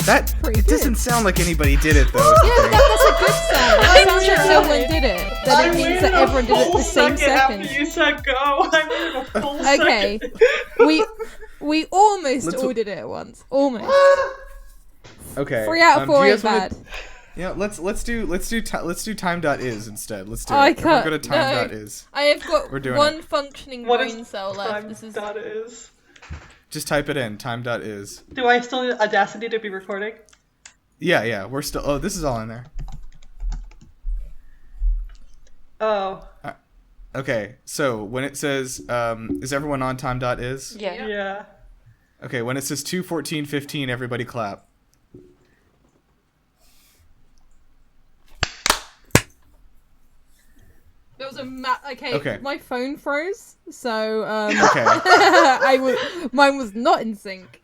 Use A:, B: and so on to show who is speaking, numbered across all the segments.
A: It doesn't sound like anybody did it though.
B: Yeah, that's a good sound. It sounds like no one did it. That it means that everyone did it at the same second.
C: After you said go, I waited a full
B: Okay,
C: second.
B: we almost all did it at once. Almost.
A: Okay.
B: 3 out of 4 ain't bad.
A: Yeah, let's do time.is instead. Let's do
B: I
A: it.
B: can't.
A: We're going to time.is.
B: I have got one
A: it.
B: functioning
C: What
B: brain
C: is
B: cell left. This is.
C: time.is?
A: Just type it in, time.is.
C: Do I still need Audacity to be recording?
A: Yeah, we're still... Oh, this is all in there.
C: Oh.
A: Okay, so when it says, is everyone on time.is?
C: Yeah.
A: Okay, when it says 2:14:15, everybody clap.
B: There was a okay, my phone froze, so
A: Okay.
B: mine was not in sync.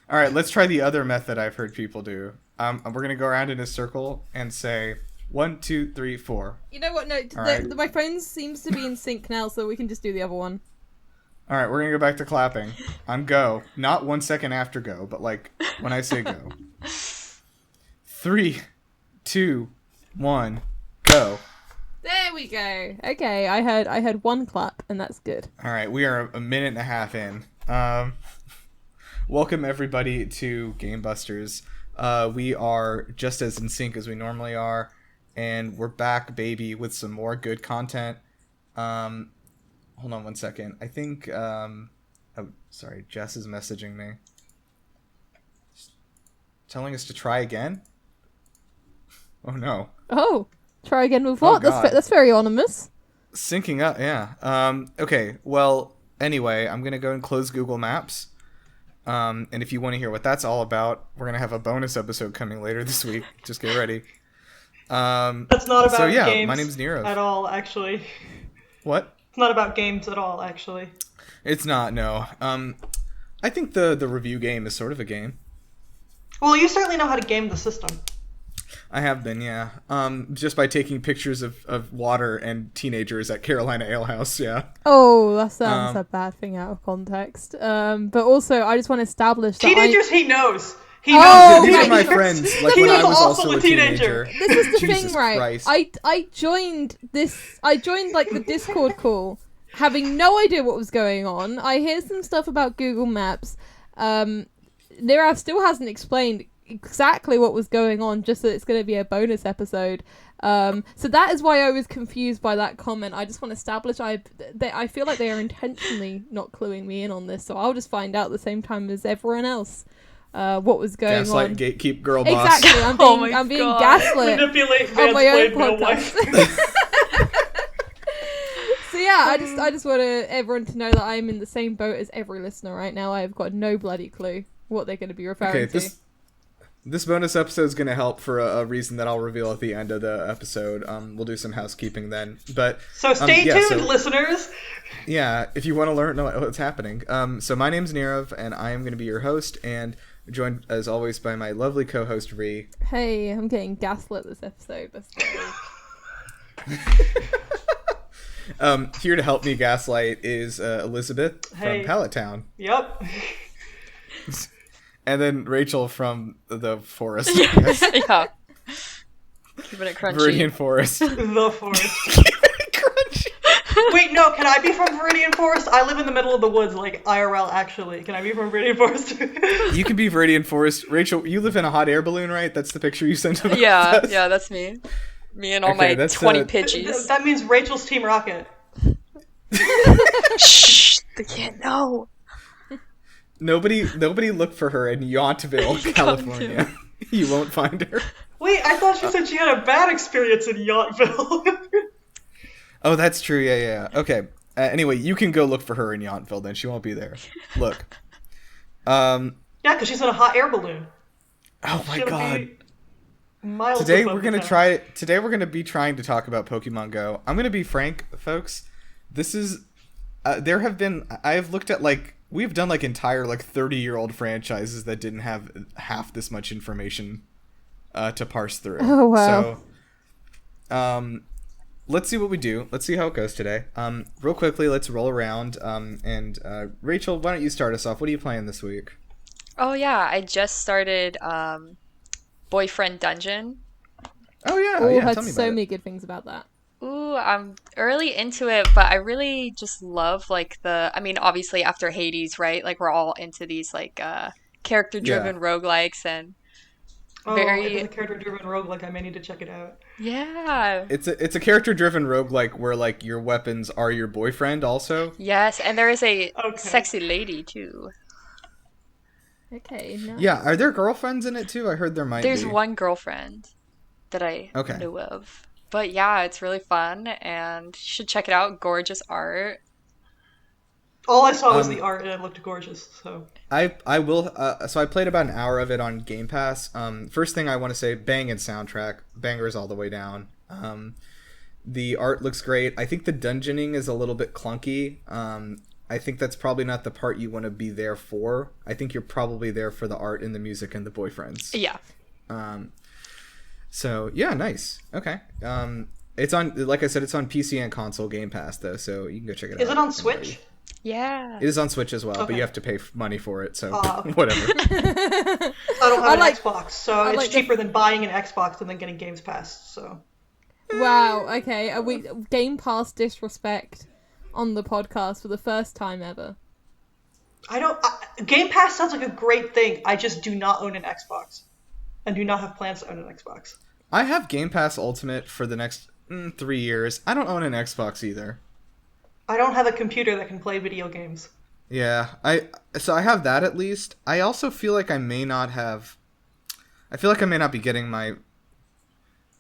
A: All right, let's try the other method I've heard people do. We're gonna go around in a circle and say 1, 2, 3, 4.
B: You know what? No,
A: right.
B: my phone seems to be in sync now, so we can just do the other one.
A: All right, we're gonna go back to clapping. On go, not 1 second after go, but like when I say go. 3, 2, 1, go.
B: There we go. Okay, I heard one clap, and that's good.
A: All right, we are a minute and a half in. Welcome everybody to GameBusters. We are just as in sync as we normally are, and we're back, baby, with some more good content. Hold on 1 second. I think, oh, sorry, Jess is messaging me. Telling us to try again? Oh, no.
B: Oh, try again with what?
A: God.
B: That's very ominous.
A: Syncing up, yeah. Okay, well, anyway, I'm going to go and close Google Maps. And if you want to hear what that's all about, we're going to have a bonus episode coming later this week. Just get ready.
C: That's not about games
A: my name's Nirav.
C: at all, actually.
A: What?
C: It's not about games at all, actually.
A: It's not, no. I think the review game is sort of a game.
C: Well, you certainly know how to game the system.
A: I have been, yeah. Just by taking pictures of water and teenagers at Carolina Ale House, yeah.
B: Oh, that sounds a bad thing out of context. But also, I just want to establish that
C: teenagers he knows. He
B: knows.
A: These are my friends. Like
C: He
A: when I
C: was
A: was
C: also
A: also
C: a
A: a
C: teenager.
A: teenager.
B: This is the
A: Jesus
B: thing, right?
A: Christ.
B: I joined like the Discord call, having no idea what was going on. I hear some stuff about Google Maps. Nirav still hasn't explained exactly what was going on, just that it's going to be a bonus episode. So that is why I was confused by that comment. I just want to establish I feel like they are intentionally not cluing me in on this, so I'll just find out at the same time as everyone else what was going
A: Gaslight,
B: on.
A: gatekeep, girl boss.
B: Exactly, I'm being gaslit
C: Manipulate
B: on my own
C: mansplain
B: podcast. So yeah, I just want everyone to know that I am in the same boat as every listener right now. I have got no bloody clue what they're going to be referring to.
A: This bonus episode is going to help for a reason that I'll reveal at the end of the episode. We'll do some housekeeping then. But
C: So stay tuned, listeners.
A: Yeah, if you want to learn what's happening. So my name's Nirav, and I am going to be your host, and joined, as always, by my lovely co-host, Rhi.
B: Hey, I'm getting gaslit this episode.
A: Here to help me gaslight is Elizabeth from Pallet Town.
C: Yep.
A: And then Rachel from the forest.
D: Yeah. Keeping it crunchy.
A: Viridian Forest.
C: The forest.
A: Keeping it crunchy.
C: Wait, no, can I be from Viridian Forest? I live in the middle of the woods, like IRL, actually. Can I be from Viridian Forest?
A: You can be Viridian Forest. Rachel, you live in a hot air balloon, right? That's the picture you sent to us.
D: Yeah, that's me. Me and all my 20 Pidgeys.
C: That means Rachel's Team Rocket.
D: Shh, they can't know.
A: Nobody look for her in Yountville, California. You won't find her.
C: Wait, I thought she said she had a bad experience in Yountville.
A: Oh, that's true. Yeah. Okay. Anyway, you can go look for her in Yountville. Then she won't be there. Look.
C: Yeah, because she's in a hot air balloon.
A: Oh my god.
C: Today
A: we're gonna be trying to talk about Pokemon Go. I'm gonna be frank, folks. This is I have looked at we've done entire 30-year-old franchises that didn't have half this much information to parse through.
B: Oh wow.
A: So let's see what we do. Let's see how it goes today. Real quickly, let's roll around. And Rachel, why don't you start us off? What are you playing this week?
D: Oh yeah, I just started Boyfriend Dungeon.
A: Oh yeah,
B: Oh,
A: yeah.
B: heard
A: Tell me
B: so
A: about
B: many
A: it.
B: good things about that.
D: Ooh, I'm early into it, but I really just love like I mean, obviously after Hades, right? Like we're all into these like
A: Yeah,
D: character-driven roguelikes and
C: Oh, it is a
D: very
C: character-driven roguelike. I may need to check it out.
D: yeah.
A: it's a character-driven roguelike where like your weapons are your boyfriend also.
D: Yes, and there is a
C: Okay.
D: sexy lady too.
B: Okay,
A: Yeah,
B: nice.
A: are there girlfriends in it too? I heard there might
D: There's
A: be.
D: one girlfriend that I
A: Okay.
D: know of. But yeah, it's really fun and you should check it out. Gorgeous art.
C: All I saw was the
A: Um,
C: art, and it looked gorgeous. So
A: I will. So I played about an hour of it on Game Pass. First thing I want to say, banging soundtrack, bangers all the way down. The art looks great. I think the dungeoning is a little bit clunky. I think that's probably not the part you want to be there for. I think you're probably there for the art and the music and the boyfriends.
D: Yeah.
A: Um, so yeah, nice. Okay. It's on, like I said, it's on PC and console Game Pass though, so you can go check it out.
C: is it on
A: Anybody.
C: Switch?
D: Yeah.
A: It is on Switch as well, but
C: Okay.
A: you have to pay money for it, so
C: Okay.
A: whatever.
C: I don't have
B: I
C: an
B: like-
C: Xbox, so
B: I
C: it's
B: like the-
C: cheaper than buying an Xbox and then getting Games Pass. So
B: Wow, okay. Are we Game Pass disrespect on the podcast for the first time ever?
C: Game Pass sounds like a great thing. I just do not own an Xbox, and do not have plans to own an Xbox.
A: I have Game Pass Ultimate for the next 3 years. I don't own an Xbox either.
C: I don't have a computer that can play video games.
A: Yeah, so I have that at least. I also feel like I may not be getting my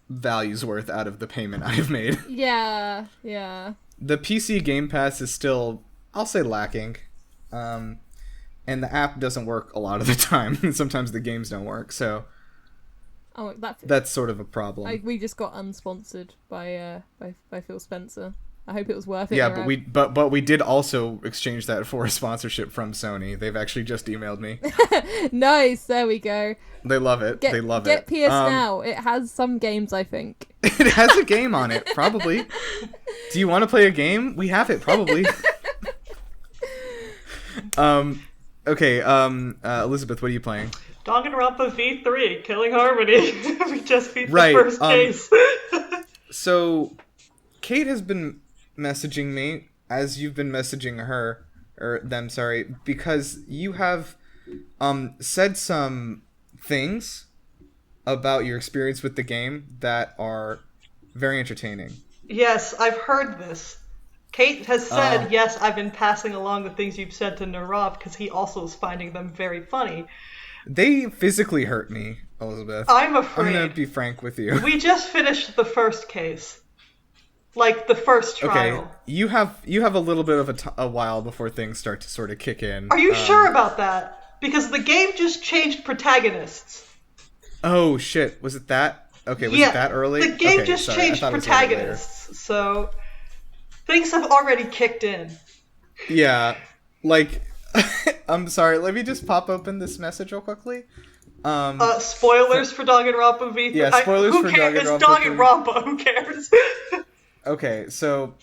A: value's worth out of the payment I've made.
B: Yeah, yeah.
A: The PC Game Pass is still, I'll say, lacking. And the app doesn't work a lot of the time. Sometimes the games don't work, so
B: Oh,
A: that's sort of a problem.
B: we just got unsponsored by Phil Spencer. I hope it was worth it.
A: Yeah,
B: Nirav.
A: but we did also exchange that for a sponsorship from Sony. They've actually just emailed me.
B: Nice. There we go.
A: They love it. They love
B: Get
A: it.
B: PS Now. It has some games, I think.
A: It has a game on it, probably. Do you want to play a game? We have it, probably. Okay, Elizabeth, what are you playing?
C: Danganronpa V3, Killing Harmony. We just beat the
A: Right,
C: first case.
A: So, Kate has been messaging me, as you've been messaging her, or them, sorry, because you have said some things about your experience with the game that are very entertaining.
C: Yes, I've heard this. Kate has said, yes, I've been passing along the things you've said to Nirav because he also is finding them very funny.
A: They physically hurt me, Elizabeth.
C: I'm afraid.
A: I'm gonna be frank with you.
C: We just finished the first case. Like, the first trial.
A: Okay, you have a little bit of a while before things start to sort of kick in.
C: Are you sure about that? Because the game just changed protagonists.
A: Oh shit! Was it that? Okay, was it that early?
C: The game
A: Okay,
C: just
A: sorry, I
C: changed
A: thought it was a little later.
C: protagonists, so things have already kicked in.
A: Yeah, like I'm sorry. Let me just pop open this message real quickly.
C: Spoilers for Danganronpa V3.
A: Yeah, spoilers for
C: Who cares? It's
A: Danganronpa
C: Danganronpa. Who cares?
A: Okay, so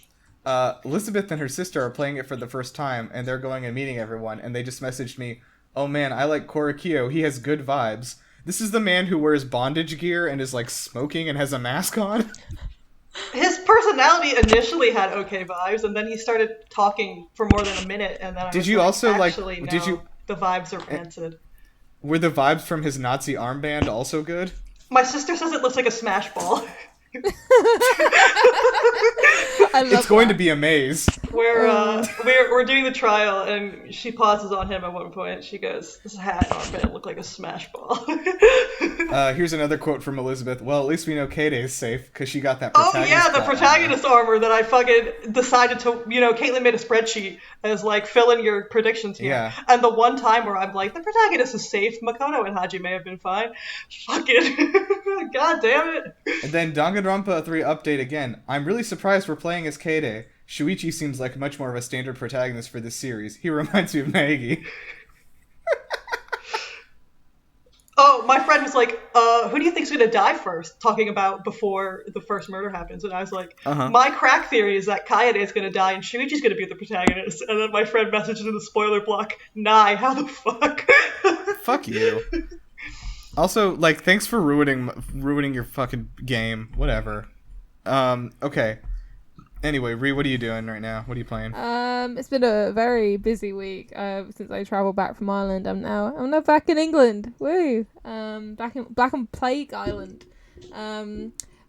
A: Elizabeth and her sister are playing it for the first time, and they're going and meeting everyone, and they just messaged me, "Oh man, I like Korikyo. He has good vibes." This is the man who wears bondage gear and is like smoking and has a mask on.
C: His personality initially had okay vibes, and then he started talking for more than a minute, and then I
A: Did
C: was
A: you
C: like,
A: also like?
C: actually,
A: Did
C: no,
A: you?
C: the vibes are rancid.
A: Were the vibes from his Nazi armband also good?
C: My sister says it looks like a smash ball.
B: I love
A: It's going
B: that.
A: to be a maze.
C: We're doing the trial, and she pauses on him at one point. She goes, "This hat and armband look like a smash ball."
A: Here's another quote from Elizabeth. Well, at least we know Kate is safe because she got that.
C: Oh
A: Protagonist
C: yeah, the
A: plot
C: protagonist armor that I fucking decided to, Caitlin made a spreadsheet as like fill in your predictions here.
A: Yeah.
C: And the one time where I'm like, the protagonist is safe, Makoto and Hajime have been fine. Fucking god damn it.
A: And then Danganronpa 3 update again. I'm really surprised we're playing as Kate. Shuichi seems like much more of a standard protagonist for this series. He reminds me of Maggie.
C: Oh, my friend was like, who do you think's gonna die first? Talking about before the first murder happens. And I was like, my crack theory is that Kaede is gonna die and Shuichi's gonna be the protagonist. And then my friend messaged in the spoiler block, Nye, how the fuck?
A: Fuck you. Also, like, thanks for ruining your fucking game. Whatever. Okay. Anyway, Rhi, what are you doing right now? What are you playing?
B: It's been a very busy week. Since I travelled back from Ireland, I'm now back in England. Woo! Back on Plague Island.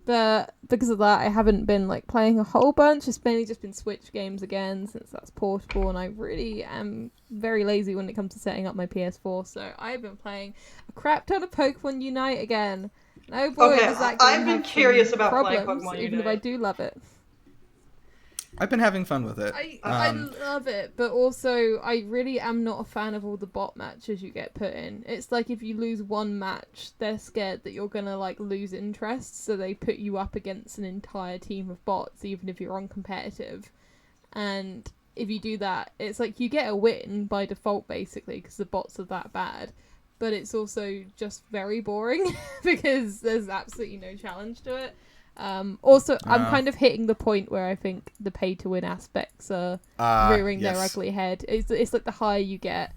B: But because of that, I haven't been like playing a whole bunch. It's mainly just been Switch games again, since that's portable, and I really am very lazy when it comes to setting up my PS4. So I've been playing a crap ton of Pokemon Unite again. And oh boy,
C: Okay,
B: does that game
C: I've been
B: have
C: curious
B: some
C: about playing
B: problems,
C: Pokemon
B: even if
C: Unite.
B: I do love it.
A: I've been having fun with it.
B: I love it, but also I really am not a fan of all the bot matches you get put in. It's like if you lose one match, they're scared that you're gonna like lose interest, so they put you up against an entire team of bots, even if you're on competitive. And if you do that, it's like you get a win by default, basically, because the bots are that bad. But it's also just very boring because there's absolutely no challenge to it. Also, I'm kind of hitting the point where I think the pay-to-win aspects are rearing their ugly head. It's like the higher you get,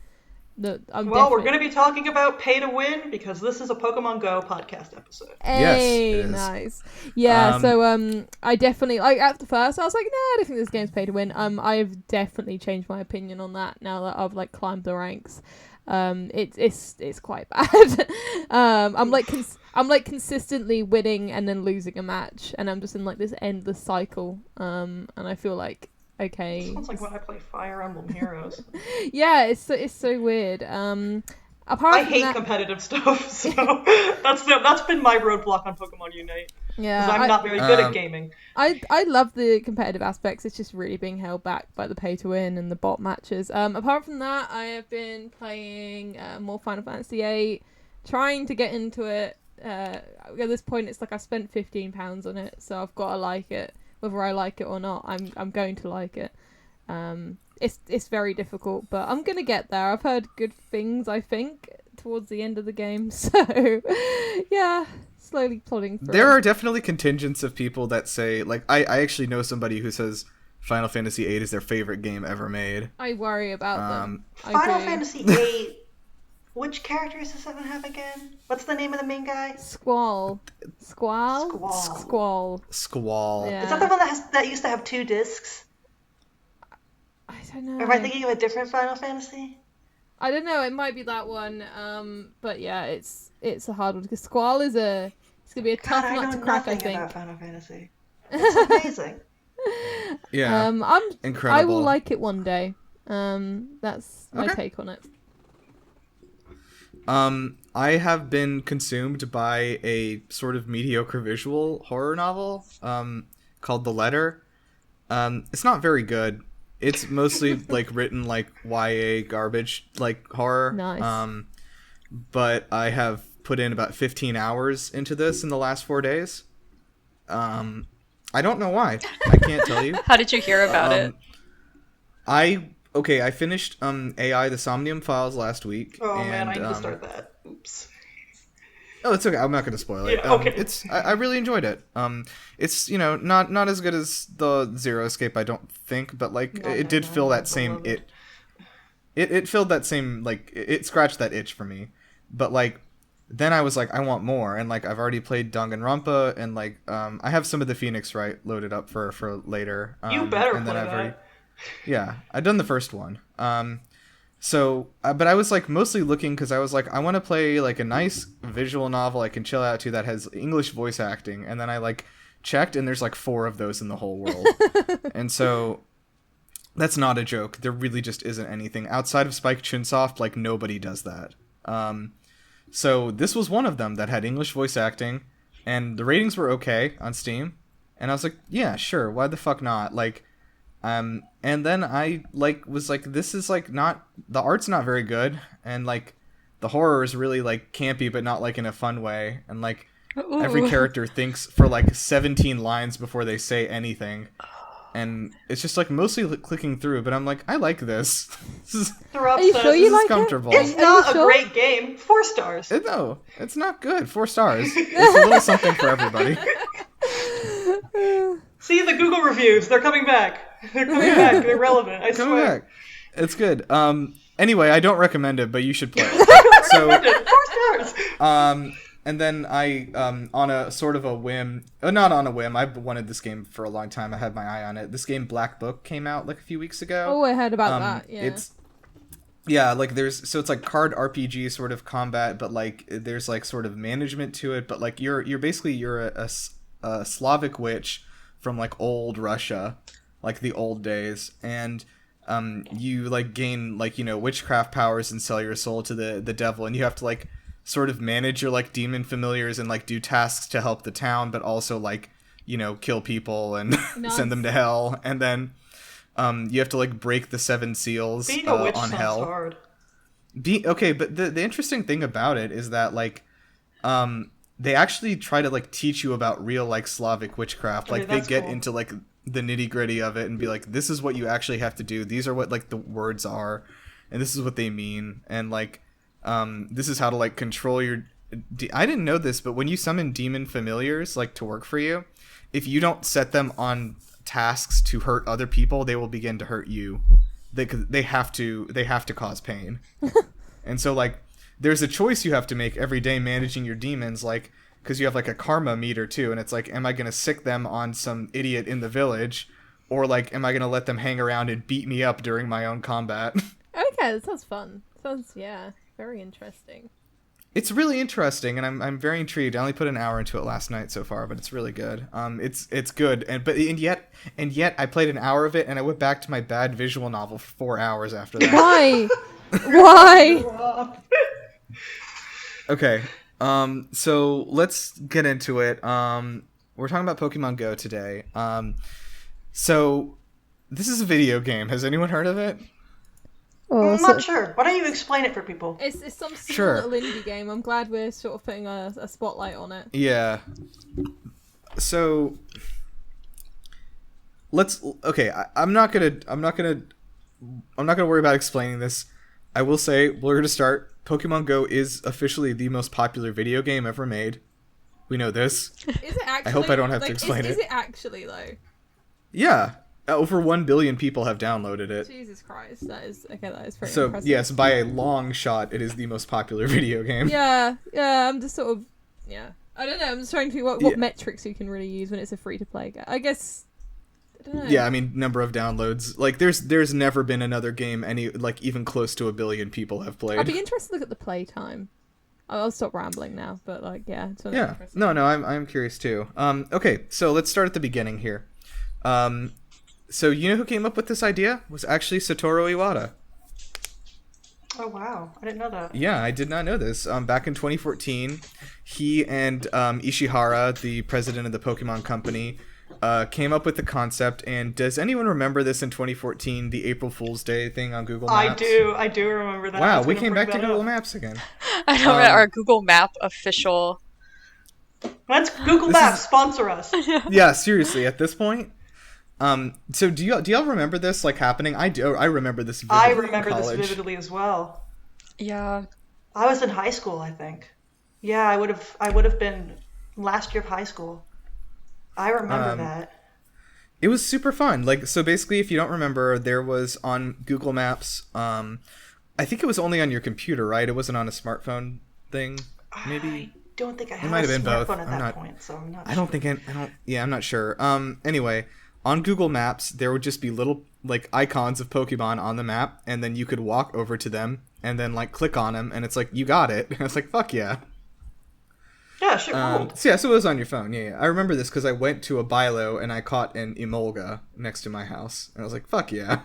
B: we're
C: going to be talking about pay-to-win because this is a Pokemon Go podcast episode.
B: Hey,
A: yes, it is.
B: Nice. Yeah, so I definitely, like, at the first I was like, no, I don't think this game's pay-to-win. I've definitely changed my opinion on that now that I've like climbed the ranks. It's quite bad. I'm like consistently winning and then losing a match, and I'm just in like this endless cycle. And I feel like, okay.
C: Sounds like when I play Fire Emblem Heroes.
B: Yeah, it's so weird.
C: I hate competitive stuff, so that's been my roadblock on Pokemon Unite.
B: Yeah,
C: because I'm not very good at gaming.
B: I love the competitive aspects. It's just really being held back by the pay to win and the bot matches. Apart from that, I have been playing more Final Fantasy VIII, trying to get into it. At this point, it's like I spent £15 on it, so I've got to like it. Whether I like it or not, I'm going to like it. It's very difficult, but I'm gonna get there. I've heard good things, I think, towards the end of the game. So yeah, slowly plodding through.
A: There are definitely contingents of people that say, like, I actually know somebody who says Final Fantasy VIII is their favorite game ever made.
B: I worry about them.
C: Final Fantasy VIII. Which characters does that one have again? What's the name of the main guy?
B: Squall.
C: Squall.
B: Yeah.
C: Is that the one that used to have 2 discs?
B: I don't know.
C: Or am I thinking of a different Final Fantasy?
B: I don't know. It might be that one. But yeah, it's a hard one because Squall it's gonna be a tough nut to crack. I think.
C: About Final Fantasy. It's amazing.
A: Yeah. Incredible.
B: I will like it one day. That's my take on it.
A: I have been consumed by a sort of mediocre visual horror novel called The Letter. It's not very good. It's mostly like written like YA garbage like horror.
B: Nice.
A: But I have put in about 15 hours into this in the last 4 days. I don't know why. I can't tell you.
D: How did you hear about it?
A: I finished AI the Somnium Files last week.
C: Oh man, I need to start that. Oops.
A: Oh, it's okay. I'm not going to spoil it.
C: Yeah, okay.
A: I really enjoyed it. It's not as good as the Zero Escape, I don't think, but like it did fill that same it filled that same like it scratched that itch for me. But like then I was like I want more, and like I've already played Danganronpa, and like I have some of the Phoenix Wright loaded up for later.
C: You better
A: and
C: play
A: then
C: that.
A: Yeah, I've done the first one. So, but I was like mostly looking because I was like, I want to play like a nice visual novel I can chill out to that has English voice acting. And then I like checked and there's like 4 of those in the whole world. And so that's not a joke. There really just isn't anything outside of Spike Chunsoft. Like nobody does that. So this was one of them that had English voice acting and the ratings were okay on Steam. And I was like, yeah, sure. Why the fuck not? Like, and then I like was like, this is like not, the art's not very good, and like the horror is really like campy, but not like in a fun way, and like every character thinks for like 17 lines before they say anything, and it's just like mostly clicking through. But I'm like, I like this.
C: Are
B: you sure you like
A: comfortable.
C: It's not a great game. 4 stars.
A: No, it's not good. 4 stars. It's a little something for everybody.
C: See the Google reviews. They're coming back. They're coming back. They're relevant. I swear.
A: Back. It's good. Anyway, I don't recommend it, but you should play it. So,
C: 4 stars.
A: And then I, on a sort of a whim, not on a whim, I've wanted this game for a long time. I had my eye on it. This game, Black Book, came out like a few weeks ago.
B: Oh, I heard about that. Yeah.
A: Like it's like card RPG sort of combat, but like there's like sort of management to it. But like you're a Slavic witch from like old Russia, like the old days, and you like gain like witchcraft powers and sell your soul to the devil, and you have to like sort of manage your like demon familiars and like do tasks to help the town, but also like kill people and send them to hell, and then you have to like break the 7 seals
C: Being a witch
A: on
C: sounds
A: hell.
C: hard.
A: Okay, but the interesting thing about it is that like they actually try to like teach you about real like Slavic witchcraft. Like they get into like the nitty gritty of it and be like, this is what you actually have to do. These are what like the words are, and this is what they mean, and like this is how to like control your. I didn't know this, but when you summon demon familiars like to work for you, if you don't set them on tasks to hurt other people, they will begin to hurt you. They have to cause pain. And so like there's a choice you have to make every day managing your demons, like because you have like a karma meter too, and it's like, am I gonna sick them on some idiot in the village, or like am I gonna let them hang around and beat me up during my own combat?
B: Okay, that sounds fun. Sounds very interesting.
A: It's really interesting, and I'm very intrigued. I only put an hour into it last night so far, but it's really good. It's good, and yet I played an hour of it, and I went back to my bad visual novel for 4 hours after that.
B: Why? Why?
A: Okay, so let's get into it. We're talking about Pokemon Go today. So this is a video game. Has anyone heard of it?
C: I'm not sure. Why don't you explain it for people?
B: It's some small little indie game. I'm glad we're sort of putting a spotlight on it.
A: Yeah. So I'm not gonna worry about explaining this. I will say we're gonna start. Pokemon Go is officially the most popular video game ever made. We know this.
B: Is it actually?
A: I hope I don't have to explain it.
B: Is it actually though?
A: Yeah. Over 1 billion people have downloaded it.
B: Jesus Christ, that is pretty impressive.
A: So, yes, by a long shot, it is the most popular video game.
B: Yeah, I'm just sort of, I don't know, I'm just trying to figure out what metrics you can really use when it's a free-to-play game. I guess, I don't know.
A: Yeah, I mean, number of downloads. Like, there's never been another game even close to 1 billion people have played.
B: I'd be interested to look at the play time. I'll stop rambling now, but, like, yeah. It's
A: No, I'm curious, too. Okay, so let's start at the beginning here. So you know who came up with this idea? It was actually Satoru Iwata.
C: Oh wow, I didn't know that.
A: Yeah, I did not know this. Back in 2014, he and Ishihara, the president of the Pokemon Company, came up with the concept. And does anyone remember this in 2014, the April Fool's Day thing on Google Maps?
C: I do remember that.
A: Wow, we came back to Google Maps again.
D: I know, our Google Map official.
C: That's Google Maps, sponsor us.
A: Yeah, seriously, at this point. So do y'all remember this like happening? I do. I remember this vividly.
C: I remember this vividly as well.
D: Yeah.
C: I was in high school, I think. Yeah, I would have been last year of high school. I remember that.
A: It was super fun. Like, so basically, if you don't remember, there was on Google Maps, I think it was only on your computer, right? It wasn't on a smartphone thing, maybe?
C: I don't think I had
A: might
C: a
A: have been both.
C: smartphone at that point, so I'm not
A: sure. I'm not sure. Anyway, on Google Maps, there would just be little, like, icons of Pokemon on the map, and then you could walk over to them, and then, like, click on them, and it's like, you got it. And it's like, fuck yeah.
C: Yeah, shit ruled.
A: So it was on your phone. Yeah. I remember this because I went to a Bilo, and I caught an Emolga next to my house. And I was like, fuck yeah.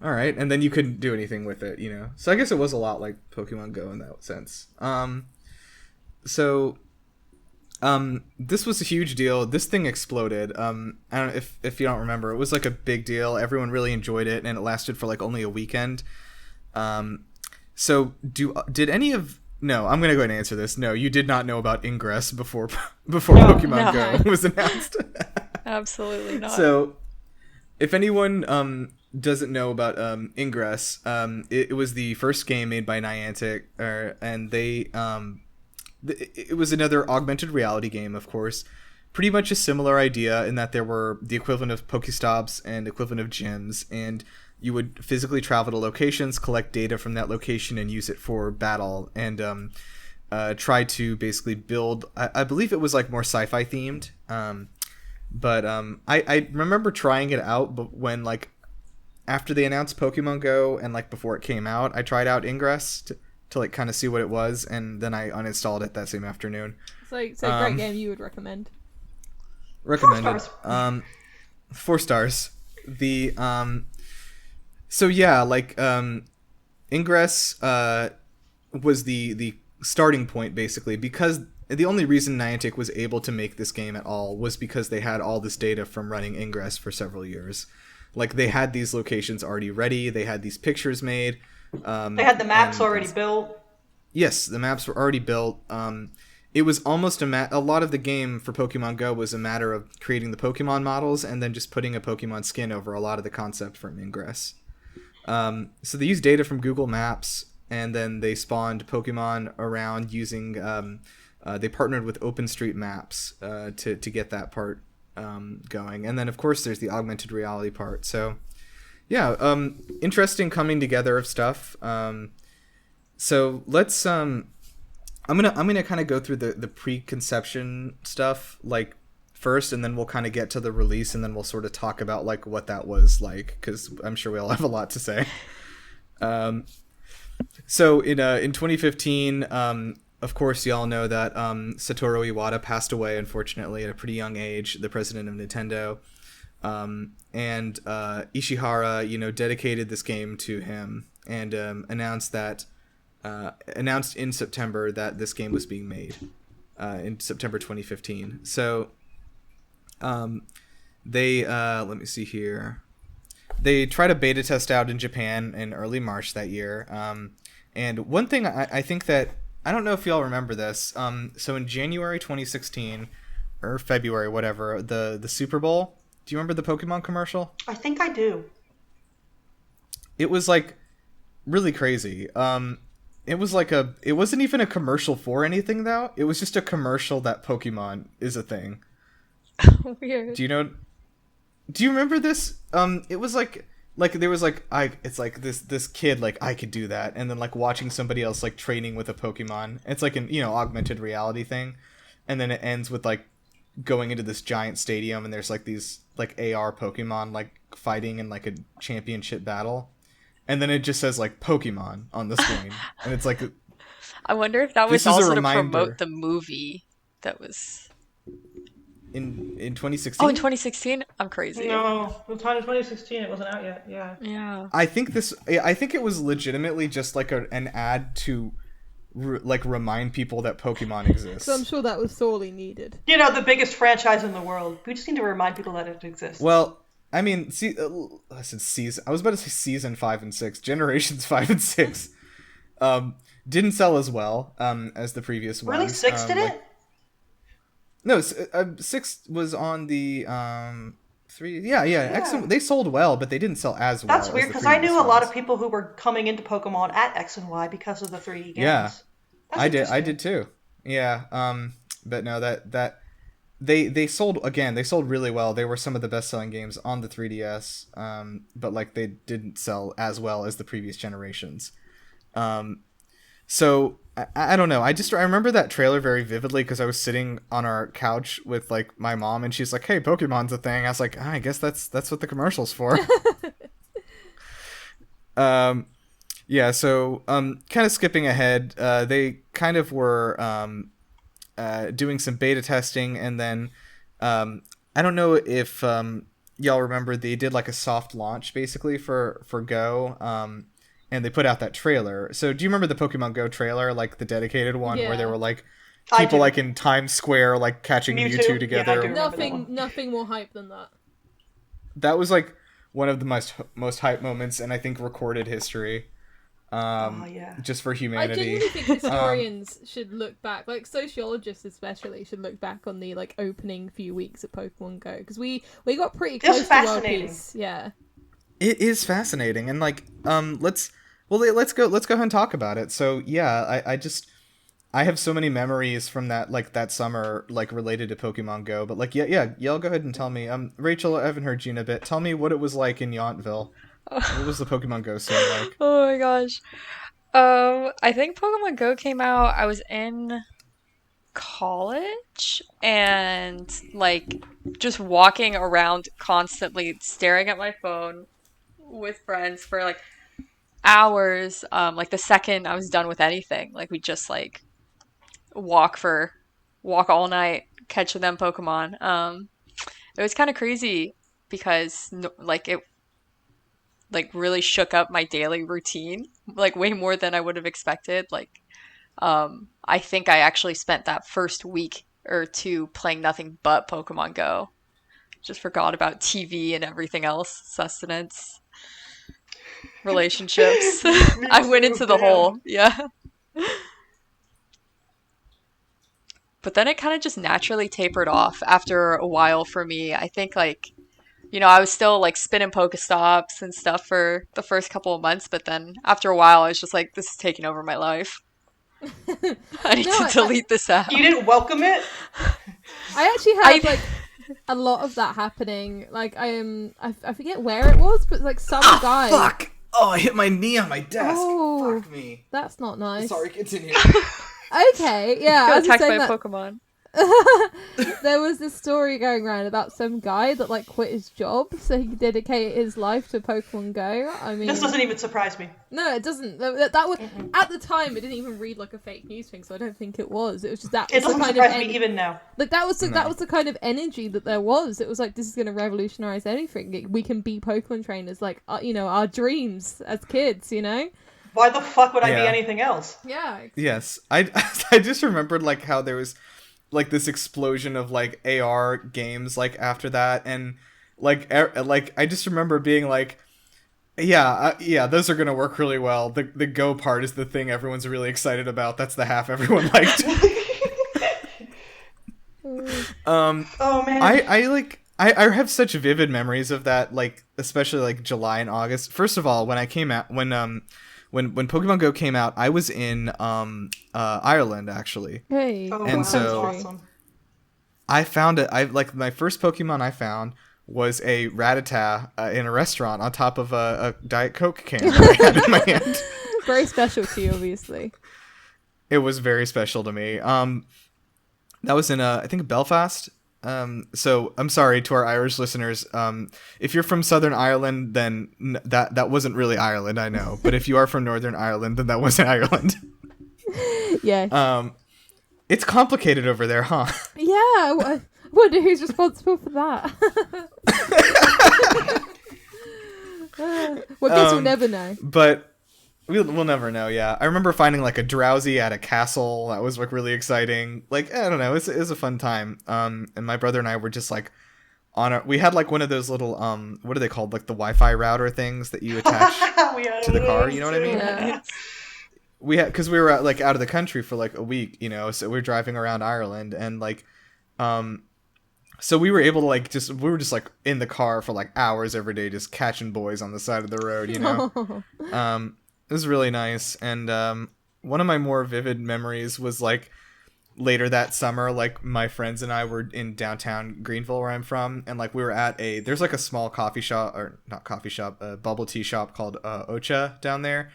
A: All right. And then you couldn't do anything with it, you know. So I guess it was a lot like Pokemon Go in that sense. This was a huge deal. This thing exploded. I don't know if you don't remember. It was like a big deal. Everyone really enjoyed it, and it lasted for like only a weekend. Did any of... No, I'm going to go ahead and answer this. No, you did not know about Ingress before Pokemon Go was announced.
D: Absolutely not.
A: So, if anyone doesn't know about Ingress, it was the first game made by Niantic, and they... it was another augmented reality game, of course. Pretty much a similar idea in that there were the equivalent of Pokestops and equivalent of gyms, and you would physically travel to locations, collect data from that location, and use it for battle, and try to basically build. I believe it was like more sci-fi themed. But I remember trying it out, but when like after they announced Pokemon Go and like before it came out, I tried out Ingress to like kind of see what it was, and then I uninstalled it that same afternoon.
B: So a great game you would recommend.
A: Recommended.
C: 4 stars.
A: 4 stars. The so yeah, like Ingress was the starting point basically, because the only reason Niantic was able to make this game at all was because they had all this data from running Ingress for several years. Like, they had these locations already ready, they had these pictures made.
C: They had the maps already built.
A: Yes, the maps were already built. It was almost a lot of the game for Pokemon Go was a matter of creating the Pokemon models and then just putting a Pokemon skin over a lot of the concept from Ingress. So they used data from Google Maps, and then they spawned Pokemon around using... they partnered with OpenStreetMaps to get that part going. And then, of course, there's the augmented reality part. So, yeah, interesting coming together of stuff. So let's... I'm gonna kind of go through the preconception stuff, like, first, and then we'll kind of get to the release, and then we'll sort of talk about, like, what that was like, because I'm sure we all have a lot to say. So in 2015... of course, y'all know that Satoru Iwata passed away, unfortunately, at a pretty young age, the president of Nintendo. And Ishihara, dedicated this game to him and announced in September that this game was being made in September 2015. So they, let me see here. They tried a beta test out in Japan in early March that year. And one thing I think that, I don't know if y'all remember this. So in January 2016, or February, whatever, the Super Bowl. Do you remember the Pokemon commercial?
C: I think I do.
A: It was like really crazy. It wasn't even a commercial for anything though. It was just a commercial that Pokemon is a thing.
B: Weird.
A: Do you remember this? It was like there was it's like this kid, like, I could do that, and then like watching somebody else like training with a Pokemon. It's like an augmented reality thing, and then it ends with like going into this giant stadium, and there's like these like AR Pokemon like fighting in like a championship battle, and then it just says like Pokemon on the screen, and it's like,
D: I wonder if that was also to promote the movie that was
A: in 2016.
D: Oh, in 2016? I'm crazy.
C: No, the time in 2016 it wasn't out yet.
D: Yeah.
A: I think it was legitimately just like an ad to remind people that Pokemon exists.
B: So I'm sure that was sorely needed.
C: The biggest franchise in the world. We just need to remind people that it exists.
A: Well, I mean, I said season. I was about to say season 5 and 6. Generations 5 and 6 didn't sell as well as the previous ones.
C: Really, 6 did it?
A: No, 6 was on the 3. Yeah. X, they sold well, but they didn't sell as well.
C: That's weird, because I knew a lot of people who were coming into Pokemon at X and Y because of the 3D games.
A: Yeah, I did too. Yeah, but no, that they sold really well. They were some of the best-selling games on the 3DS, but like they didn't sell as well as the previous generations. So I don't know. I remember that trailer very vividly because I was sitting on our couch with like my mom, and she's like, "Hey, Pokemon's a thing." I was like, I guess that's what the commercial's for. Yeah. So kind of skipping ahead, they kind of were doing some beta testing, and then I don't know if y'all remember, they did like a soft launch basically for Go. And they put out that trailer. So do you remember the Pokemon Go trailer, like the dedicated one, where there were like people like in Times Square, like catching Mewtwo together?
B: Yeah, nothing more hype than that.
A: That was like one of the most hype moments, and I think recorded history. Just for humanity.
B: I genuinely think historians should look back, like sociologists especially, should look back on the like opening few weeks of Pokemon Go, because we got pretty close to World Peace. Yeah.
A: It is fascinating, and like let's go ahead and talk about it. So yeah, I have so many memories from that summer, like related to Pokemon Go. But like yeah, y'all go ahead and tell me. Rachel, I haven't heard you in a bit. Tell me what it was like in Yountville. What was the Pokemon Go scene like?
D: Oh my gosh. I think Pokemon Go came out. I was in college and like just walking around constantly staring at my phone with friends for like hours. Like the second I was done with anything, like we just like walk all night catching them Pokemon. It was kind of crazy because like it like really shook up my daily routine like way more than I would have expected. Like I think I actually spent that first week or two playing nothing but Pokemon Go. Just forgot about TV and everything else, sustenance, relationships. I went into the hole. Yeah. But then it kind of just naturally tapered off after a while for me. I think like, you know, I was still like spinning Pokestops and stuff for the first couple of months, but then after a while I was just like, this is taking over my life. I need to delete this app.
C: You didn't welcome it?
B: I actually had like a lot of that happening. Like I forget where it was, but like some guy.
A: Fuck! Oh, I hit my knee on my desk.
B: Oh,
A: fuck me.
B: That's not nice.
A: Sorry, continue.
B: Okay, yeah. I
D: Got
B: was
D: attacked by
B: saying
D: a
B: that
D: Pokemon.
B: there was this story going around about some guy that like quit his job so he could dedicate his life to Pokemon Go. I mean,
C: this doesn't even surprise me.
B: No, it doesn't. That was at the time. It didn't even read like a fake news thing, so I don't think it was. It was just that.
C: It doesn't surprise me even now.
B: Like that was the kind of energy that there was. It was like, this is going to revolutionize anything. We can be Pokemon trainers, like you know, our dreams as kids. You know.
C: Why the fuck would I be anything else?
B: Yeah.
A: Yes, I just remembered like how there was like this explosion of like AR games like after that, and like I just remember being like, yeah, those are gonna work really well. The Go part is the thing everyone's really excited about. That's the half everyone liked.
C: Oh man,
A: I have such vivid memories of that, like especially like July and August. First of all, when Pokemon Go came out, I was in Ireland actually.
B: Hey.
C: oh,
A: and
C: wow,
A: so-
C: that's awesome.
A: I found it. I like my first Pokemon I found was a Rattata in a restaurant on top of a Diet Coke can that I had in my hand.
B: Very special to you, obviously.
A: It was very special to me. That was in I think Belfast. So I'm sorry to our Irish listeners. If you're from Southern Ireland, then that wasn't really Ireland, I know. But if you are from Northern Ireland, then that wasn't Ireland.
B: Yeah.
A: It's complicated over there, huh?
B: Yeah. I wonder who's responsible for that. Well, I guess we'll never know.
A: But we'll never know. Yeah, I remember finding like a Drowsy at a castle. That was like really exciting. Like I don't know, it was a fun time. And my brother and I were just like we had like one of those little what are they called, like the Wi-Fi router things that you attach to the car. You know what I mean?
B: Yeah.
A: We had, because we were like out of the country for like a week, you know, so we were driving around Ireland, and like so we were able to like we were just like in the car for like hours every day just catching boys on the side of the road, you know. It was really nice. And one of my more vivid memories was like later that summer, like my friends and I were in downtown Greenville, where I'm from, and like we were at there's like a small coffee shop, or not coffee shop, a bubble tea shop called Ocha down there.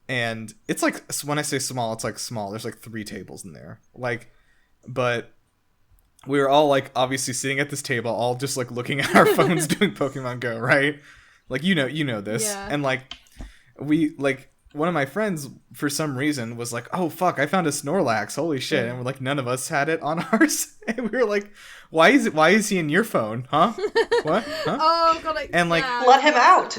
A: And it's like, when I say small, it's like small. There's like 3 tables in there. Like, but we were all like obviously sitting at this table, all just like looking at our phones doing Pokemon Go, right? Like, you know this.
B: Yeah.
A: And like, one of my friends for some reason was like, oh fuck, I found a Snorlax, holy shit. And we're like, none of us had it on ours. And we were like, why is he in your phone? Huh? What? Huh?
B: Oh god.
A: And like,
C: Let him out.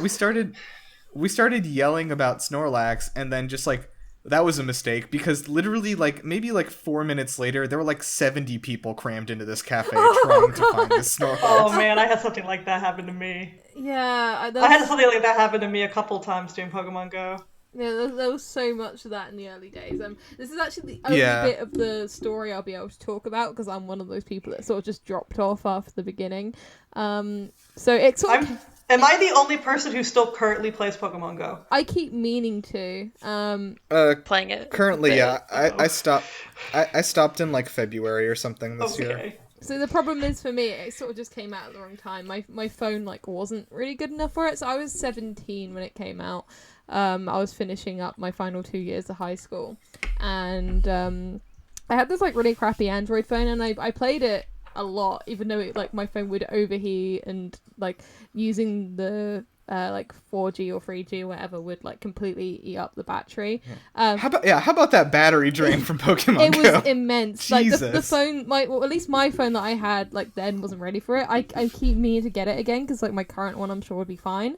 A: we started yelling about Snorlax, and then just like, that was a mistake, because literally like maybe like 4 minutes later there were like 70 people crammed into this cafe trying to find this Snorlax.
C: Oh man, I had something like that happen to me.
B: Yeah.
C: I had something like that happen to me a couple times doing Pokemon Go.
B: Yeah, there was so much of that in the early days. This is actually the only bit of the story I'll be able to talk about, because I'm one of those people that sort of just dropped off after the beginning. So it's sort of...
C: Am I the only person who still currently plays Pokemon Go?
B: I keep meaning to.
D: Playing it
A: Currently, yeah. I stopped in like February or something this year.
B: So the problem is for me, it sort of just came out at the wrong time. My phone like wasn't really good enough for it. So I was 17 when it came out. I was finishing up my final 2 years of high school, and I had this like really crappy Android phone, and I played it a lot, even though it like my phone would overheat, and like using the like 4G or 3G or whatever would like completely eat up the battery.
A: How about that battery drain from Pokemon Go?
B: It was immense.
A: Jesus.
B: Like the phone, at least my phone that I had like then wasn't ready for it. I keep meaning to get it again because like my current one I'm sure would be fine.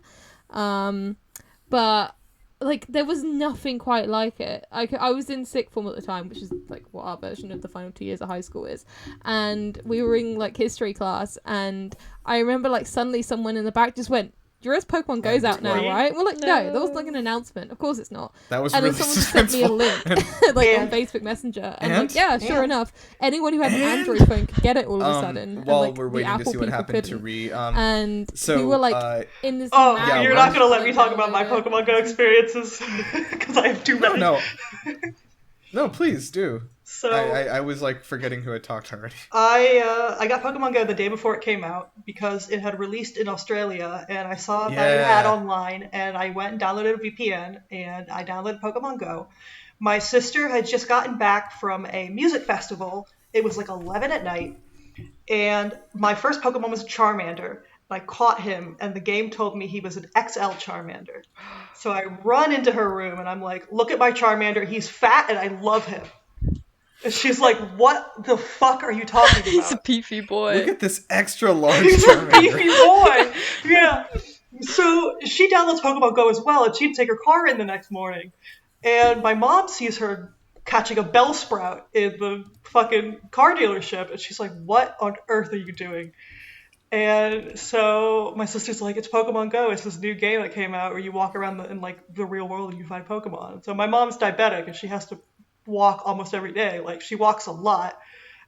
B: But like there was nothing quite like it. I was in sixth form at the time, which is like what our version of the final 2 years of high school is, and we were in like history class, and I remember like suddenly someone in the back just went, "Your Pokemon Go's out now, right?" Well, like, no, there was like an announcement. Of course it's not.
A: That was
B: and
A: really
B: then someone just sent me a link, like on Facebook Messenger, and like, yeah, sure enough, anyone who had an Android phone could get it all of a sudden.
A: While
B: and, like,
A: we're waiting to see what happened to Rhi,
B: and
A: so
B: we were like in this.
C: Oh,
A: yeah,
C: you're not gonna let me talk about my Pokemon Go experiences because I have too many.
A: No, please do.
C: So
A: I was like forgetting who had talked already.
C: I got Pokemon Go the day before it came out because it had released in Australia, and I saw that it had online, and I went and downloaded a VPN, and I downloaded Pokemon Go. My sister had just gotten back from a music festival. It was like 11 at night, and my first Pokemon was Charmander. I caught him, and the game told me he was an XL Charmander. So I run into her room, and I'm like, "Look at my Charmander. He's fat, and I love him." And she's like, "What the fuck are you talking about?"
D: He's a beefy boy.
A: Look at this extra large
C: He's
A: Charmander.
C: a beefy boy. Yeah. So she downloads Pokemon Go as well, and she'd take her car in the next morning. And my mom sees her catching a Bellsprout in the fucking car dealership, and she's like, "What on earth are you doing?" And so my sister's like, "It's Pokemon Go. It's this new game that came out where you walk around in like the real world and you find Pokemon." So my mom's diabetic, and she has to walk almost every day. Like, she walks a lot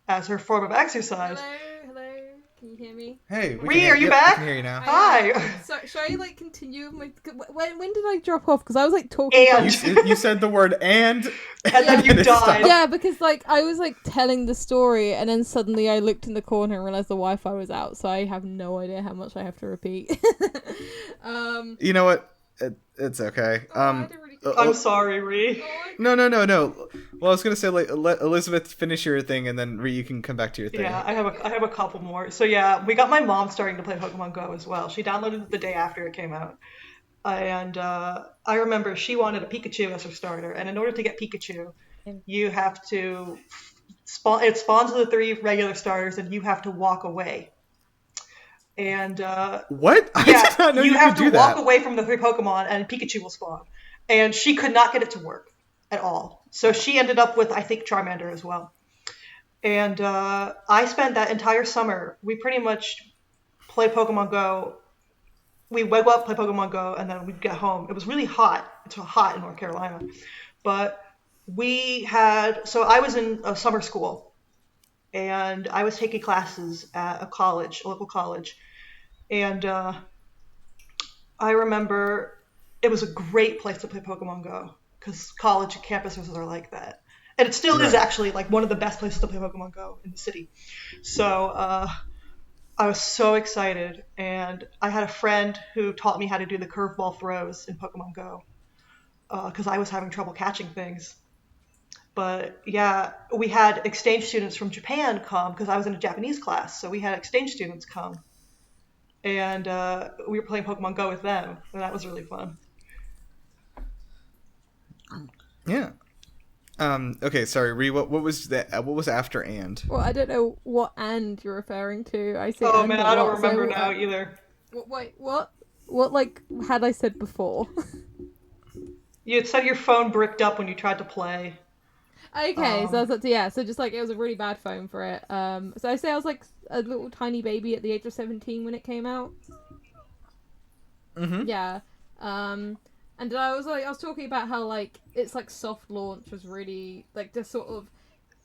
C: as her form of exercise.
B: Hello, can you hear me?
A: Hey,
C: Rhi, are you back?
A: I can hear you now.
C: Hi.
B: So should I like continue with my? When did I drop off? Because I was like talking.
C: And
A: You said the word and
C: then you died.
B: Yeah, because like I was like telling the story, and then suddenly I looked in the corner and realized the Wi-Fi was out, so I have no idea how much I have to repeat.
A: You know what? It's okay.
C: I'm sorry, Rhi.
A: No. Well, I was gonna say let Elizabeth finish your thing, and then Rhi, you can come back to your thing.
C: Yeah, I have a couple more. So yeah, we got my mom starting to play Pokemon Go as well. She downloaded it the day after it came out, and I remember she wanted a Pikachu as her starter. And in order to get Pikachu, you have to spawn. It spawns with the 3 regular starters, and you have to walk away. And
A: what? I did not know
C: you have
A: could
C: to
A: do
C: walk
A: that.
C: away from the 3 Pokemon, and Pikachu will spawn. And she could not get it to work at all. So she ended up with, I think, Charmander as well. And I spent that entire summer, we pretty much played Pokemon Go. We wake up, play Pokemon Go, and then we'd get home. It was really hot. It's hot in North Carolina. But so I was in a summer school, and I was taking classes at a local college. And I remember it was a great place to play Pokemon Go because college campuses are like that. And it still is actually like one of the best places to play Pokemon Go in the city. So I was so excited. And I had a friend who taught me how to do the curveball throws in Pokemon Go because I was having trouble catching things. But yeah, we had exchange students from Japan come because I was in a Japanese class. So we had exchange students come. And we were playing Pokemon Go with them. And that was really fun.
A: Yeah. Okay, sorry, Rhi, what was that? What was after and?
B: Well, I don't know what and you're referring to. I say.
C: Oh
B: and
C: man,
B: a
C: I don't
B: lot,
C: remember
B: so,
C: now either.
B: Wait, what? What like had I said before?
C: You had said your phone bricked up when you tried to play.
B: Okay, so that's yeah. So just like it was a really bad phone for it. So I say I was like a little tiny baby at the age of 17 when it came out.
A: Mm-hmm.
B: Yeah. And I was talking about how like its like soft launch was really like just sort of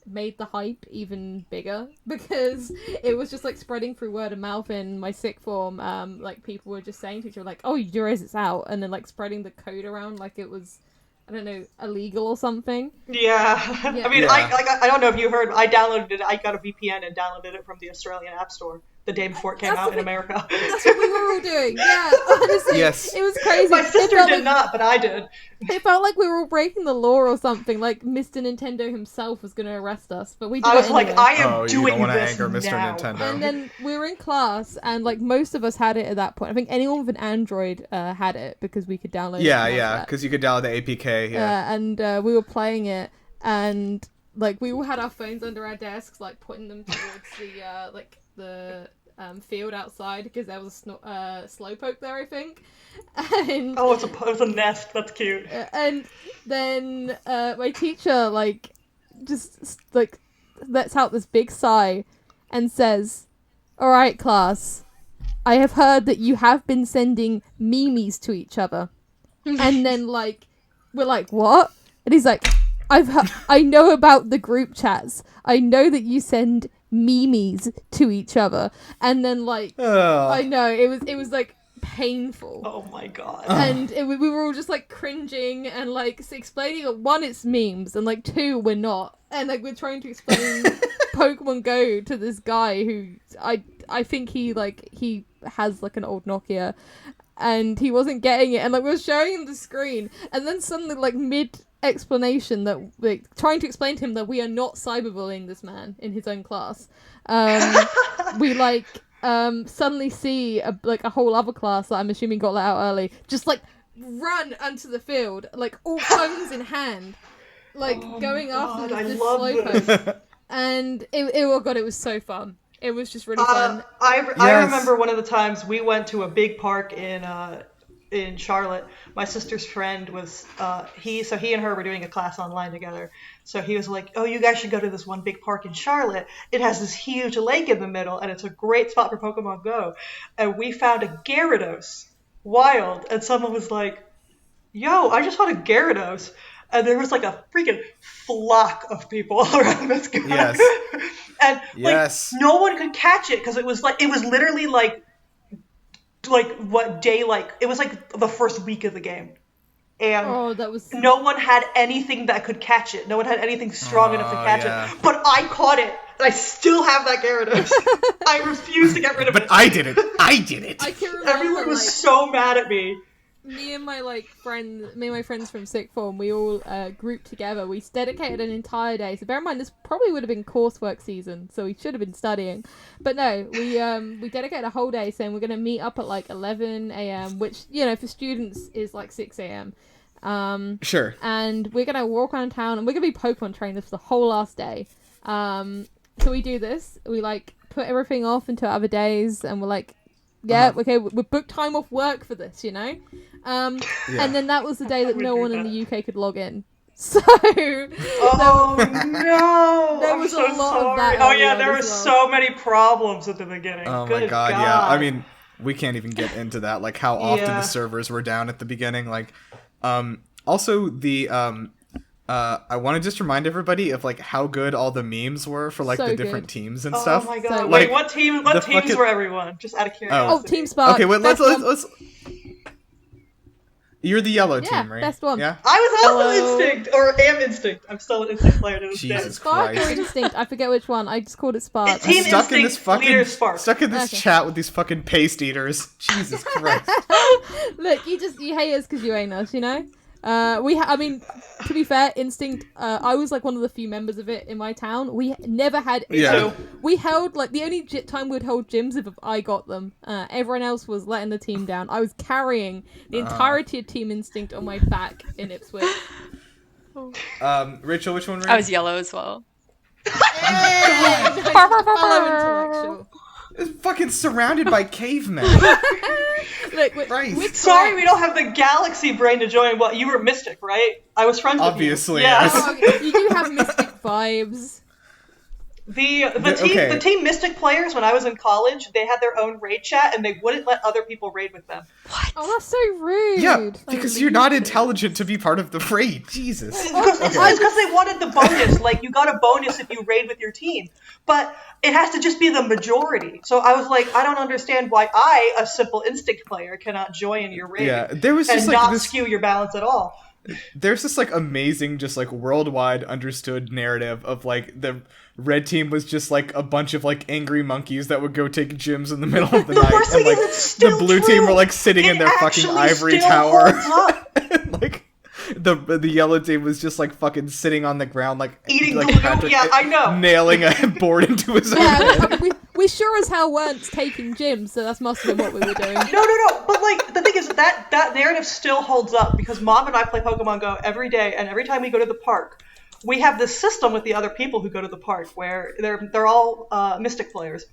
B: made the hype even bigger because it was just like spreading through word of mouth in my sixth form. Like people were just saying to each other like, "Oh, you do realize it's out," and then like spreading the code around like it was I don't know, illegal or something.
C: Yeah.
B: Yeah.
C: I mean,
A: Yeah.
C: I don't know if you heard, I downloaded it. I got a VPN and downloaded it from the Australian App Store the day before it came
B: That's
C: out
B: the
C: in
B: thing.
C: America.
B: That's what we were all doing. Yeah, honestly,
A: Yes.
B: it was crazy.
C: My
B: It
C: sister
B: felt
C: did
B: like-
C: not, but I did.
B: It felt like we were all breaking the law or something. Like Mr. Nintendo himself was going to arrest us, but we did
C: I was
B: it
C: like,
B: anyway.
C: I am
A: Oh, you
C: doing
A: don't want to
C: this
A: anger Mr.
C: now.
A: Nintendo.
B: And then we were in class, and like most of us had it at that point. I think anyone with an Android had it because we could download it.
A: Yeah,
B: from
A: yeah,
B: that.
A: because you could download the APK. Yeah.
B: And we were playing it, and like we all had our phones under our desks, like pointing them towards the field outside because there was a slowpoke there, I think. And
C: Oh, it was a nest. That's cute.
B: and then my teacher just lets out this big sigh and says, "All right, class, I have heard that you have been sending memes to each other." And then we're like, "What?" And he's like, I know about the group chats. I know that you send memes to each other." And then
A: Oh.
B: I know it was like painful.
C: Oh my god.
B: And we were all just like cringing and like explaining that one, it's memes, and like two, we're not, and like we're trying to explain Pokemon Go to this guy who I think he has like an old Nokia, and he wasn't getting it, and like we were showing him the screen, and then suddenly like mid explanation that like trying to explain to him that we are not cyberbullying this man in his own class, we suddenly see a whole other class that I'm assuming got let out early just like run onto the field, like all phones in hand, like going after
C: I
B: this
C: love
B: slowpoke. And it was so fun. It was just really fun.
C: I
A: Yes.
C: remember one of the times we went to a big park in Charlotte. My sister's friend was he and her were doing a class online together. So he was like, "Oh, you guys should go to this one big park in Charlotte. It has this huge lake in the middle, and it's a great spot for Pokemon Go." And we found a Gyarados wild, and someone was like, "Yo, I just found a Gyarados." And there was like a freaking flock of people around this guy.
A: Yes.
C: And
A: Yes.
C: no one could catch it because it was literally like what day, it was like the first week of the game. And
B: Oh, that was
C: no one had anything that could catch it. No one had anything strong enough to catch
A: yeah.
C: it. But I caught it. And I still have that Gyarados. I refuse to get rid of it.
A: But I did it. I did it.
B: I can remember
C: Everyone was so mad at me.
B: me and my friends from sixth form, we all grouped together. We dedicated an entire day. So bear in mind, this probably would have been coursework season, so we should have been studying. But no, we dedicated a whole day saying we're going to meet up at like 11 a.m., which, you know, for students is like 6 a.m.
A: Sure.
B: And we're going to walk around town and we're going to be Pokemon trainers for the whole last day. So we do this. We like put everything off until other days, and we're like, yeah, okay, we booked time off work for this, you know? And then that was the day that
C: We
B: no
C: do
B: one in
C: that.
B: the UK could log in. So
C: Oh no!
B: There
C: I'm
B: was
C: so
B: a lot of
C: sorry.
B: that
C: Oh
B: early
C: yeah,
B: on
C: there were
B: as well.
C: so many problems at the beginning.
A: Oh
C: Good
A: my god, yeah. I mean, we can't even get into that, like how often
C: Yeah.
A: the servers were down at the beginning. Like, also the I want to just remind everybody of like how good all the memes were for like
B: So
A: the
B: good.
A: different teams and
C: Oh
A: stuff.
C: my
B: So
C: god!
B: good.
C: Wait,
A: Like,
C: what teams
A: the fucking-
C: were everyone? Just out of
B: Oh,
C: curiosity.
B: Team Spark.
A: Okay, wait,
B: best one.
A: let's. You're the yellow
B: Yeah,
A: team, right?
B: best one.
A: Yeah.
C: I was also
B: Hello.
C: Instinct, or am Instinct. I'm still an Instinct player to this day.
A: Jesus
B: Spark or
A: Christ.
B: Instinct? I forget which one. I just called it Spark.
C: It's Team
A: Stuck in
C: Instinct,
A: this fucking
C: leader Spark.
A: stuck in this
B: Okay.
A: chat with these fucking paste eaters. Jesus Christ.
B: Look, you hate us because you ain't us, you know? I mean, to be fair, Instinct, I was like one of the few members of it in my town. We never had...
A: Yeah.
B: We held, like, the only time we'd hold gyms if I got them. Everyone else was letting the team down. I was carrying the entirety of Team Instinct on my back in Ipswich.
A: Rachel, which one were you?
D: I was yellow as well.
B: Fellow intellectual.
A: It's fucking surrounded by cavemen.
B: Look,
A: Christ.
C: Sorry, we don't have the galaxy brain to join. What, you were Mystic, right? I was friends
A: Obviously,
C: with you. Yeah.
A: yes.
B: You do have Mystic vibes.
C: The team Mystic players, when I was in college, they had their own raid chat, and they wouldn't let other people raid with them.
B: Oh, that's so rude.
A: Yeah, because you're not intelligent to be part of the raid. Jesus.
C: It's because they wanted the bonus. Like, you got a bonus if you raid with your team. But it has to just be the majority. So I was like, I don't understand why I, a simple Instinct player, cannot join your raid.
A: Yeah, there was
C: and
A: just like
C: not
A: this.
C: skew your balance at all.
A: there's this like amazing, just like worldwide understood narrative of like the red team was just like a bunch of like angry monkeys that would go take gyms in the middle of the night,
C: worst
A: and
C: thing is
A: like
C: it's still
A: the blue team
C: true.
A: were like sitting in
C: It
A: their fucking
C: actually
A: ivory
C: still
A: tower.
C: holds up.
A: And, like the yellow team was just like fucking sitting on the ground, like
C: Eating
A: like
C: glue.
A: Patrick,
C: Yeah, I know.
A: nailing a board into his own
B: Yeah,
A: head.
B: we sure as hell weren't taking gyms, so that must have been what we were doing.
C: No. But like the thing is that narrative still holds up because Mom and I play Pokemon Go every day, and every time we go to the park, we have this system with the other people who go to the park where they're all Mystic players,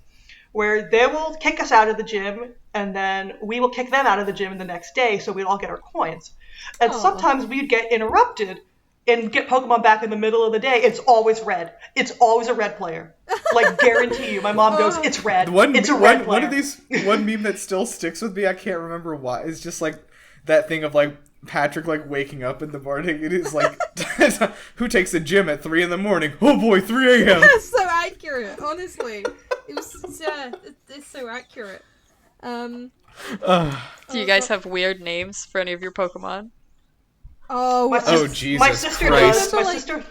C: where they will kick us out of the gym, and then we will kick them out of the gym the next day, so we'd all get our coins. And
B: Oh.
C: sometimes we'd get interrupted and get Pokemon back in the middle of the day. It's always red. It's always a red player. Like, guarantee you. My mom goes, it's red. It's a red player.
A: One of these, one meme that still sticks with me, I can't remember why, is just like that thing of like Patrick like waking up in the morning. It is like, who takes a gym at 3 a.m? Oh boy, 3 a.m.
B: That's so accurate, honestly. It was it's so accurate.
D: Do you guys have weird names for any of your Pokemon?
B: Oh,
A: Jesus
C: My sister
A: Christ.
C: does. My
B: Like-
C: sister.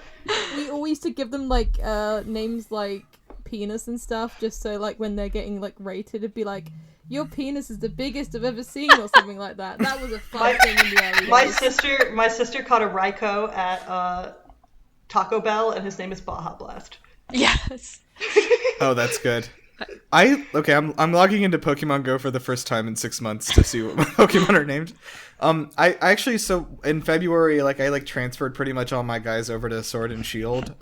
B: we always used to give them like names like penis and stuff, just so like when they're getting like rated, it'd be like, your penis is the biggest I've ever seen, or something like that. That was a fun thing in the early days.
C: My sister caught a Raikou at Taco Bell, and his name is Baja Blast.
D: Yes.
A: Oh, that's good. I'm logging into Pokemon Go for the first time in 6 months to see what my Pokemon are named. I actually, so in February, like I like transferred pretty much all my guys over to Sword and Shield.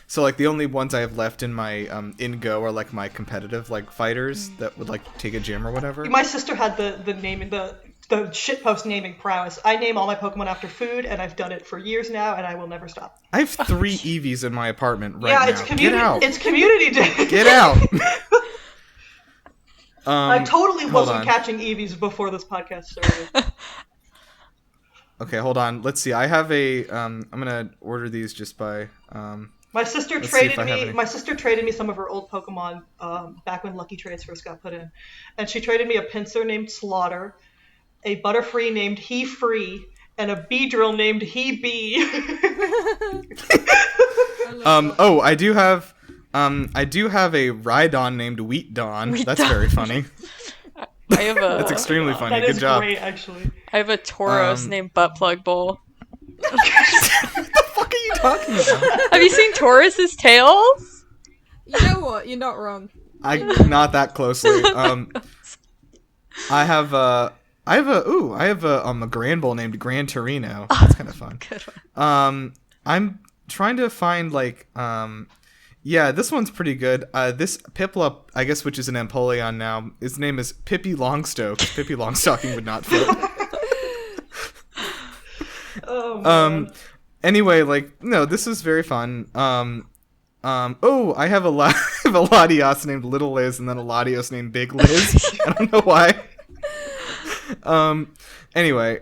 A: So like the only ones I have left in my in Go are like my competitive like fighters that would like take a gym or whatever.
C: My sister had the naming the shitpost naming prowess. I name all my Pokemon after food, and I've done it for years now, and I will never stop.
A: I have 3 Eevees in my apartment right
C: Yeah,
A: now.
C: it's community.
A: Get out.
C: It's community day.
A: Get out.
C: I totally
A: hold
C: wasn't
A: on.
C: catching Eevees before this podcast started.
A: Okay, hold on. Let's see. I have a I'm gonna order these just by
C: My sister
A: Let's see if
C: traded
A: I have
C: me.
A: any.
C: My sister traded me some of her old Pokemon back when Lucky Trades first got put in, and she traded me a Pinsir named Slaughter, a Butterfree named He Free, and a Beedrill named He Bee.
A: oh, I do have a Rhydon named Wheat Dawn.
D: Wheat
A: That's
D: Dawn.
A: very funny.
D: I have a
A: That's extremely funny.
C: That
A: Good
C: is
A: job.
C: great, actually.
D: I have a Tauros named Buttplug Bowl.
A: What the fuck are you talking about?
D: Have you seen Taurus's tails?
B: You know what? You're not wrong.
A: Not that closely. I have a Grand Bull named Gran Torino. That's kind of fun.
D: Good one.
A: I'm trying to find like yeah, this one's pretty good. This Piplup, I guess, which is an Empoleon now, his name is Pippi Longstock. Pippi Longstocking would not fit.
C: Oh, man.
A: Anyway, like, no, this is very fun. Oh, I have a Latios named Little Liz, and then a Latios named Big Liz. I don't know why. Anyway,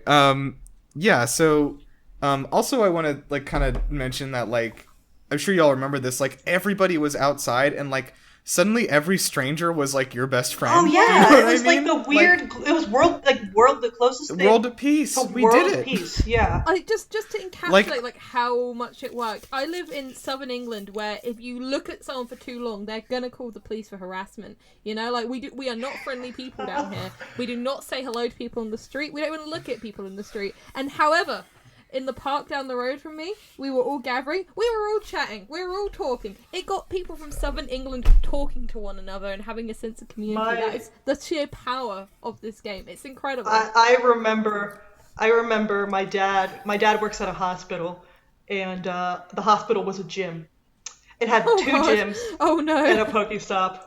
A: yeah, so, also I want to, like, kind of mention that, like, I'm sure y'all remember this, like, everybody was outside, and, like, suddenly every stranger was, like, your best friend.
C: Oh
A: Do you
C: yeah,
A: know what
C: it was
A: I mean?
C: like the weird. It was world the closest thing.
A: World of Peace.
C: to
A: We
C: world
A: did it.
C: peace. Yeah.
B: I just to encapsulate like how much it worked. I live in southern England, where if you look at someone for too long, they're gonna call the police for harassment. You know, like we are not friendly people down here. We do not say hello to people in the street. We don't even look at people in the street. And however, in the park down the road from me, we were all gathering. We were all chatting. We were all talking. It got people from southern England talking to one another and having a sense of community. That is the sheer power of this game. It's incredible.
C: I remember my dad. My dad works at a hospital, and the hospital was a gym. It had two
B: God.
C: gyms
B: Oh no.
C: and a Pokestop.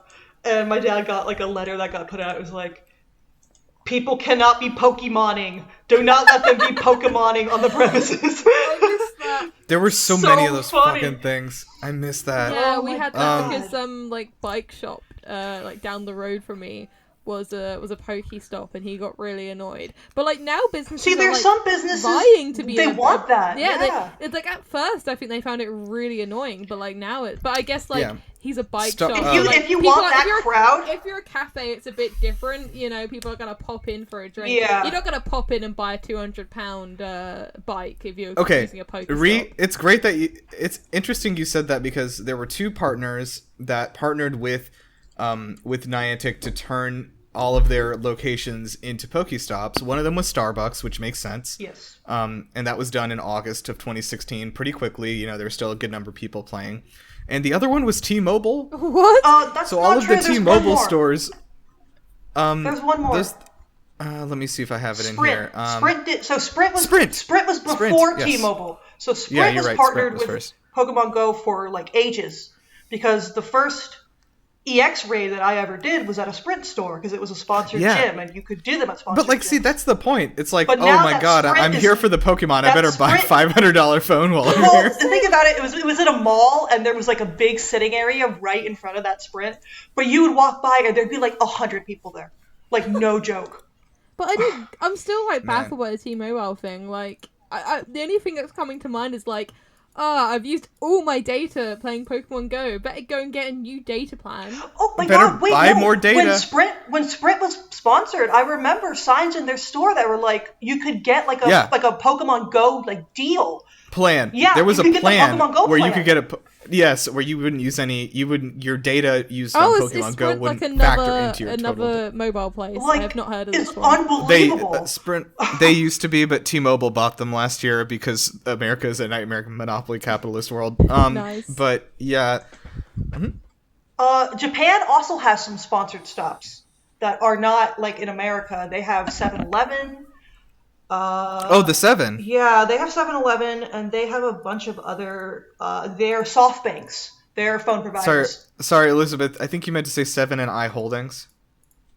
C: And my dad got like a letter that got put out. It was like, people cannot be Pokemoning. Do not let them be Pokemoning on the premises.
B: I missed that.
A: There were so
C: So
A: many of those
C: funny.
A: fucking things. I missed that.
B: Yeah,
C: Oh
B: we
C: my
B: had that
C: God.
B: because like bike shop like down the road from me was a Pokestop, and he got really annoyed. But like now, businesses
C: See, there's
B: are, like,
C: some businesses
B: vying to be.
C: They want that. Yeah.
B: It's like at first I think they found it really annoying, but like now it. But I guess like he's a bike shop.
C: If you want that crowd,
B: if you're a cafe, it's a bit different. You know, people are gonna pop in for a drink.
C: Yeah.
B: You're not gonna pop in and buy a £200 bike if you're using a Pokestop.
A: It's great that it's interesting you said that, because there were two partners that partnered with Niantic to turn all of their locations into Pokestops. One of them was Starbucks, which makes sense.
C: Yes.
A: And that was done in August of 2016, pretty quickly. You know, there was still a good number of people playing. And the other one was T-Mobile.
B: What?
C: That's
A: so
C: not
A: all of
C: true.
A: the T-Mobile stores.
C: There's one more.
A: Let me see if I have it
C: Sprint.
A: in here.
C: Sprint was before
A: yes.
C: T-Mobile. So Sprint was partnered with Pokemon Go for like ages, because the first EX raid that I ever did was at a Sprint store, because it was a sponsored gym, and you could do them at sponsored
A: But like,
C: gyms.
A: see, that's the point. It's like,
C: But
A: oh
C: now
A: my
C: that
A: god,
C: Sprint
A: I'm
C: is-
A: here for the Pokemon. I better buy a
C: Sprint-
A: $500 phone while I'm
C: Well,
A: here.
C: the thing about it was in a mall, and there was like a big sitting area right in front of that Sprint. But you would walk by, and there'd be like 100 people there, like no joke.
B: But I'm still like baffled by the T-Mobile thing. Like, the only thing that's coming to mind is like, I've used all my data playing Pokemon Go. Better go and get a new data plan.
C: Oh my
A: Better
C: god! Wait,
A: buy
C: no.
A: more data.
C: When Sprint was sponsored, I remember signs in their store that were like, you could get like a Pokemon Go like deal.
A: Plan.
C: Yeah,
A: there was
C: you
A: a
C: could get the
A: plan
C: Pokemon Go
A: where you
C: plan.
A: could get where you wouldn't use your data used on
B: Is
A: Pokemon Go
B: Sprint
A: wouldn't
B: like
A: factor into your total.
B: another mobile place?
C: Like,
B: I have not heard of
C: it's
B: this one.
C: unbelievable.
A: They used to be, but T-Mobile bought them last year because America is a nightmare monopoly capitalist world.
B: Nice.
A: But yeah.
C: Japan also has some sponsored stops that are not like in America. They have 7-Eleven.
A: The 7.
C: Yeah, they have 7-Eleven, and they have a bunch of other. They're SoftBanks. They're phone providers.
A: Sorry, Elizabeth. I think you meant to say 7 and I Holdings.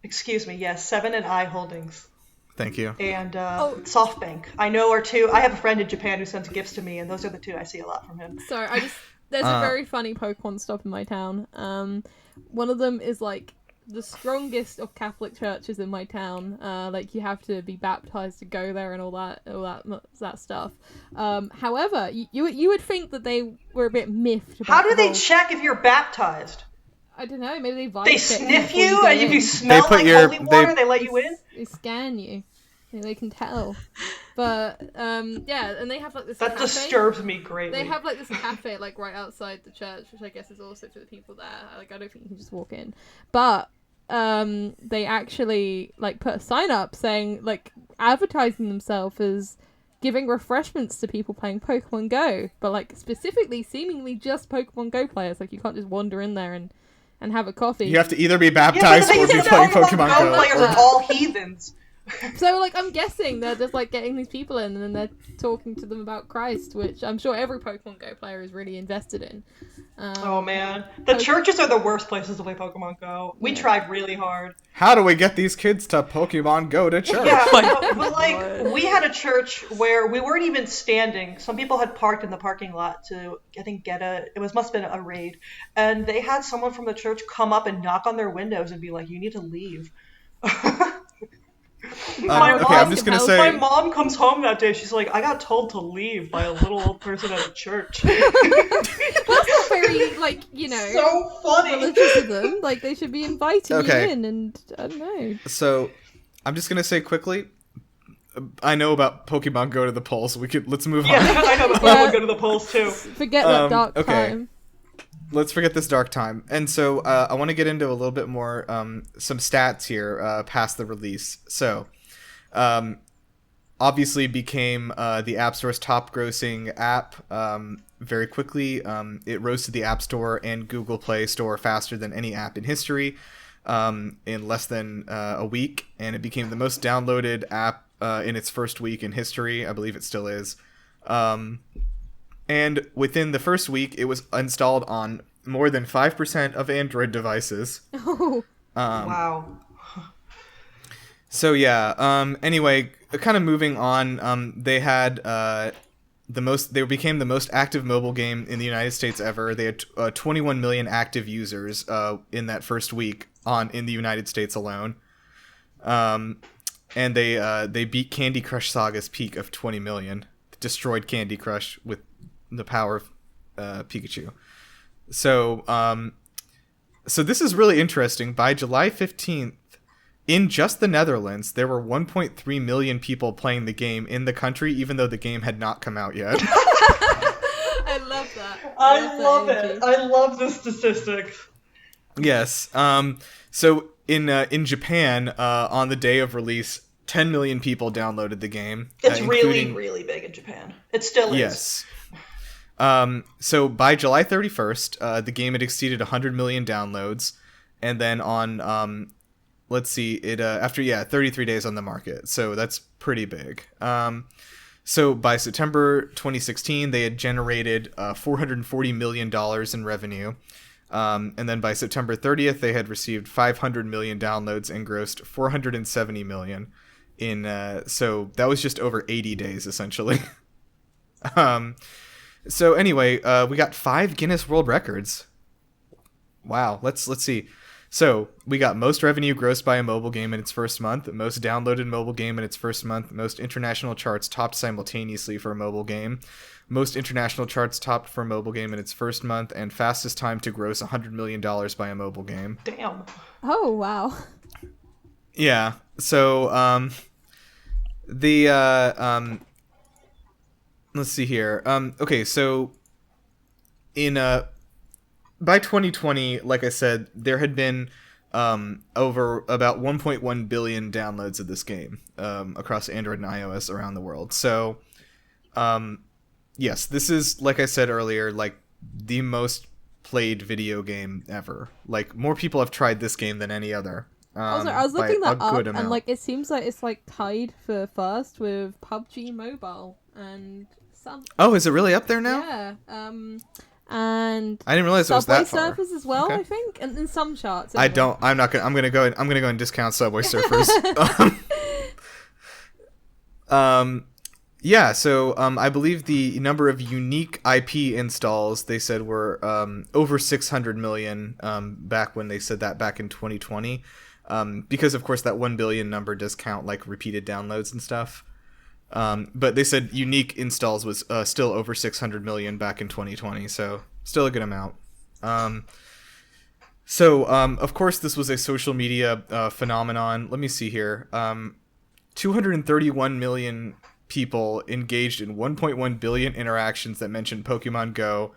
C: Excuse me. Yes, 7 and I Holdings.
A: Thank you.
C: And SoftBank. I know are two. I have a friend in Japan who sends gifts to me, and those are the two I see a lot from him.
B: Sorry, there's a very funny Pokemon stop in my town. One of them is like the strongest of Catholic churches in my town. Like you have to be baptized to go there and all that stuff. However, you would think that they were a bit miffed about
C: How do they
B: whole...
C: check if you're baptized?
B: I don't know. Maybe they
C: They sniff you, and if you smell
A: They put
C: like
A: your-
C: holy water, they let you in.
B: They scan you. They can tell. But yeah, and they have like this.
C: That
B: cafe.
C: disturbs me greatly.
B: They have like this cafe like right outside the church, which I guess is also for the people there. Like I don't think you can just walk in, but they actually like put a sign up saying like advertising themselves as giving refreshments to people playing Pokemon Go, but like specifically seemingly just Pokemon Go players. Like you can't just wander in there and have a coffee.
A: You have to either be
C: Yeah,
A: baptized
C: but
A: or
C: the thing
A: be
C: is
A: playing
C: that
A: Pokemon Go.
C: players are all heathens.
B: So, like, I'm guessing they're just, like, getting these people in and then they're talking to them about Christ, which I'm sure every Pokemon Go player is really invested in.
C: Oh, man. The churches are the worst places to play Pokemon Go. We tried really hard.
A: How do we get these kids to Pokemon Go to church?
C: Yeah, but, like, we had a church where we weren't even standing. Some people had parked in the parking lot to, I think, must have been a raid. And they had someone from the church come up and knock on their windows and be like, you need to leave.
A: I'm just gonna say.
C: My mom comes home that day. She's like, I got told to leave by a little old person at a church.
B: That's not very, like,
C: so funny.
B: religious of them. Like, they should be inviting
A: Okay.
B: you in, and I don't know.
A: So, I'm just gonna say quickly. I know about Pokemon Go to the polls. Let's move
C: Yeah,
A: on.
C: I know the Pokemon Go to the polls too.
B: Forget that dark
A: okay.
B: time.
A: Let's forget this dark time. And so I want to get into a little bit more some stats here past the release. So obviously became the App Store's top grossing app very quickly. It rose to the App Store and Google Play Store faster than any app in history in less than a week. And it became the most downloaded app in its first week in history. I believe it still is. And within the first week, it was installed on more than 5% of Android devices.
B: Oh.
C: Wow.
A: So yeah. Anyway, kind of moving on. They had They became the most active mobile game in the United States ever. They had 21 million active users in that first week in the United States alone. And they beat Candy Crush Saga's peak of 20 million, destroyed Candy Crush with the power of Pikachu. So so this is really interesting. By July 15th, in just the Netherlands, there were 1.3 million people playing the game in the country, even though the game had not come out yet.
B: I love that.
C: I love it. I love this statistic.
A: Yes. So in Japan, on the day of release, 10 million people downloaded the game.
C: It's really, really big in Japan. It still is.
A: Yes. So by July 31st, the game had exceeded 100 million downloads, and then on let's see, it after 33 days on the market. So that's pretty big. So by September 2016, they had generated $440 million in revenue. And then by September 30th, they had received 500 million downloads and grossed 470 million so that was just over 80 days, essentially. So anyway, we got 5 Guinness World Records. Wow, let's see. So we got most revenue grossed by a mobile game in its first month, most downloaded mobile game in its first month, most international charts topped simultaneously for a mobile game, most international charts topped for a mobile game in its first month, and fastest time to gross $100 million by a mobile game.
C: Damn.
B: Oh, wow.
A: Yeah. So let's see here. Okay, so in by 2020, like I said, there had been over about 1.1 billion downloads of this game across Android and iOS around the world. So, yes, this is, like I said earlier, like the most played video game ever. Like, more people have tried this game than any other.
B: I was looking that up,
A: amount.
B: and like it seems like it's like tied for first with PUBG Mobile and some.
A: Oh, is it really up there now?
B: Yeah. And
A: I didn't realize it was
B: Subway
A: that far.
B: Surfers as well,
A: Okay.
B: I think, and in some charts.
A: I'm gonna go and discount Subway Surfers. Yeah, so I believe the number of unique IP installs they said were over 600 million back when they said that back in 2020, because of course that 1 billion number does count like repeated downloads and stuff. But they said unique installs was still over 600 million back in 2020, so still a good amount. So of course this was a social media phenomenon. Let me see here. 231 million people engaged in 1.1 billion interactions that mentioned Pokemon Go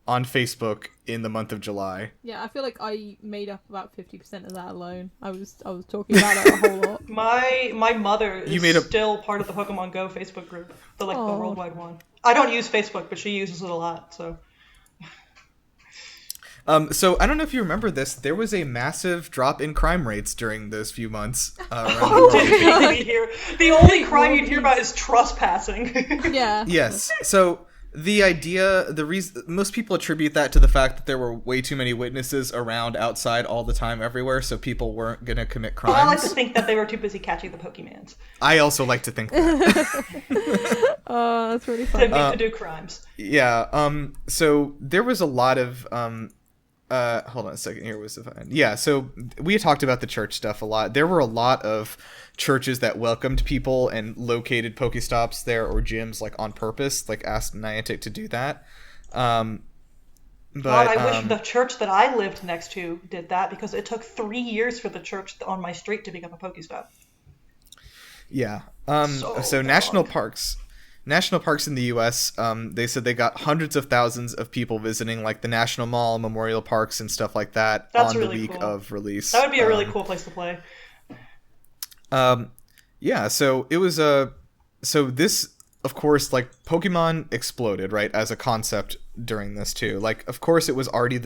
A: on Facebook in the month of July.
B: Yeah, I feel like I made up about 50% of that alone. I was talking about it a whole lot.
C: My mother is still part of the Pokemon Go Facebook group, the worldwide one. I don't use Facebook, but she uses it a lot. So
A: I don't know if you remember this. There was a massive drop in crime rates during those few months.
C: The only crime you'd hear about is trespassing.
B: Yeah.
A: Yes. So the reason most people attribute that to the fact that there were way too many witnesses around outside all the time everywhere, so people weren't gonna commit crimes.
C: Well, I like to think that they were too busy catching the Pokemans.
A: I also like to think that.
B: Oh, that's really funny.
C: To do crimes.
A: Yeah. So there was a lot of hold on a second here. So we had talked about the church stuff a lot. There were a lot of churches that welcomed people and located Pokestops there or gyms like on purpose, like asked Niantic to do that. But
C: God, I wish the church that I lived next to did that, because it took 3 years for the church on my street to become a Pokestop.
A: Yeah. So national parks in the U.S., they said they got hundreds of thousands of people visiting, like the National Mall, Memorial Parks, and stuff like that.
C: That's
A: on
C: really
A: the week
C: cool.
A: of release.
C: That would be a really cool place to play.
A: Yeah. So it was so this, of course, like Pokemon exploded, right, as a concept during this too. Like, of course, it was already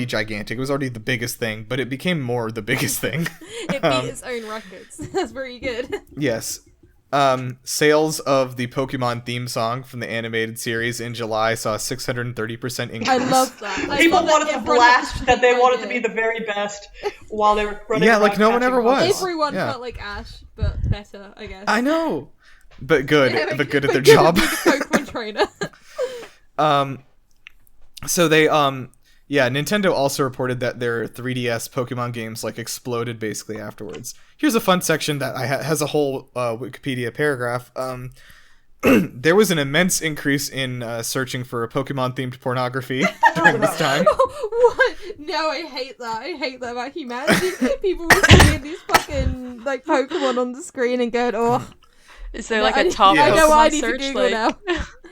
A: gigantic. It was already the biggest thing, but it became more the biggest thing.
B: It beat its own records. That's very good.
A: Yes. Sales of the Pokemon theme song from the animated series in July saw a 630% increase.
B: I love that.
C: People wanted to blast that they wanted to be the very best while they were running around.
A: Yeah, like no one ever was.
B: Everyone felt like Ash, but better, I guess.
A: I know. But good.
B: Yeah,
A: but good at their job.
B: Pokemon trainer.
A: So they Yeah, Nintendo also reported that their 3DS Pokemon games like exploded basically afterwards. Here's a fun section that has a whole Wikipedia paragraph. There was an immense increase in searching for Pokemon-themed pornography during this time.
B: What? No, I hate that. I hate that about humanity. People were seeing these fucking like Pokemon on the screen and going, "Oh."
D: Is there like a top
A: Yeah.
B: I know what I
D: Pokemon
B: need to
D: search
B: Google
D: like
B: now.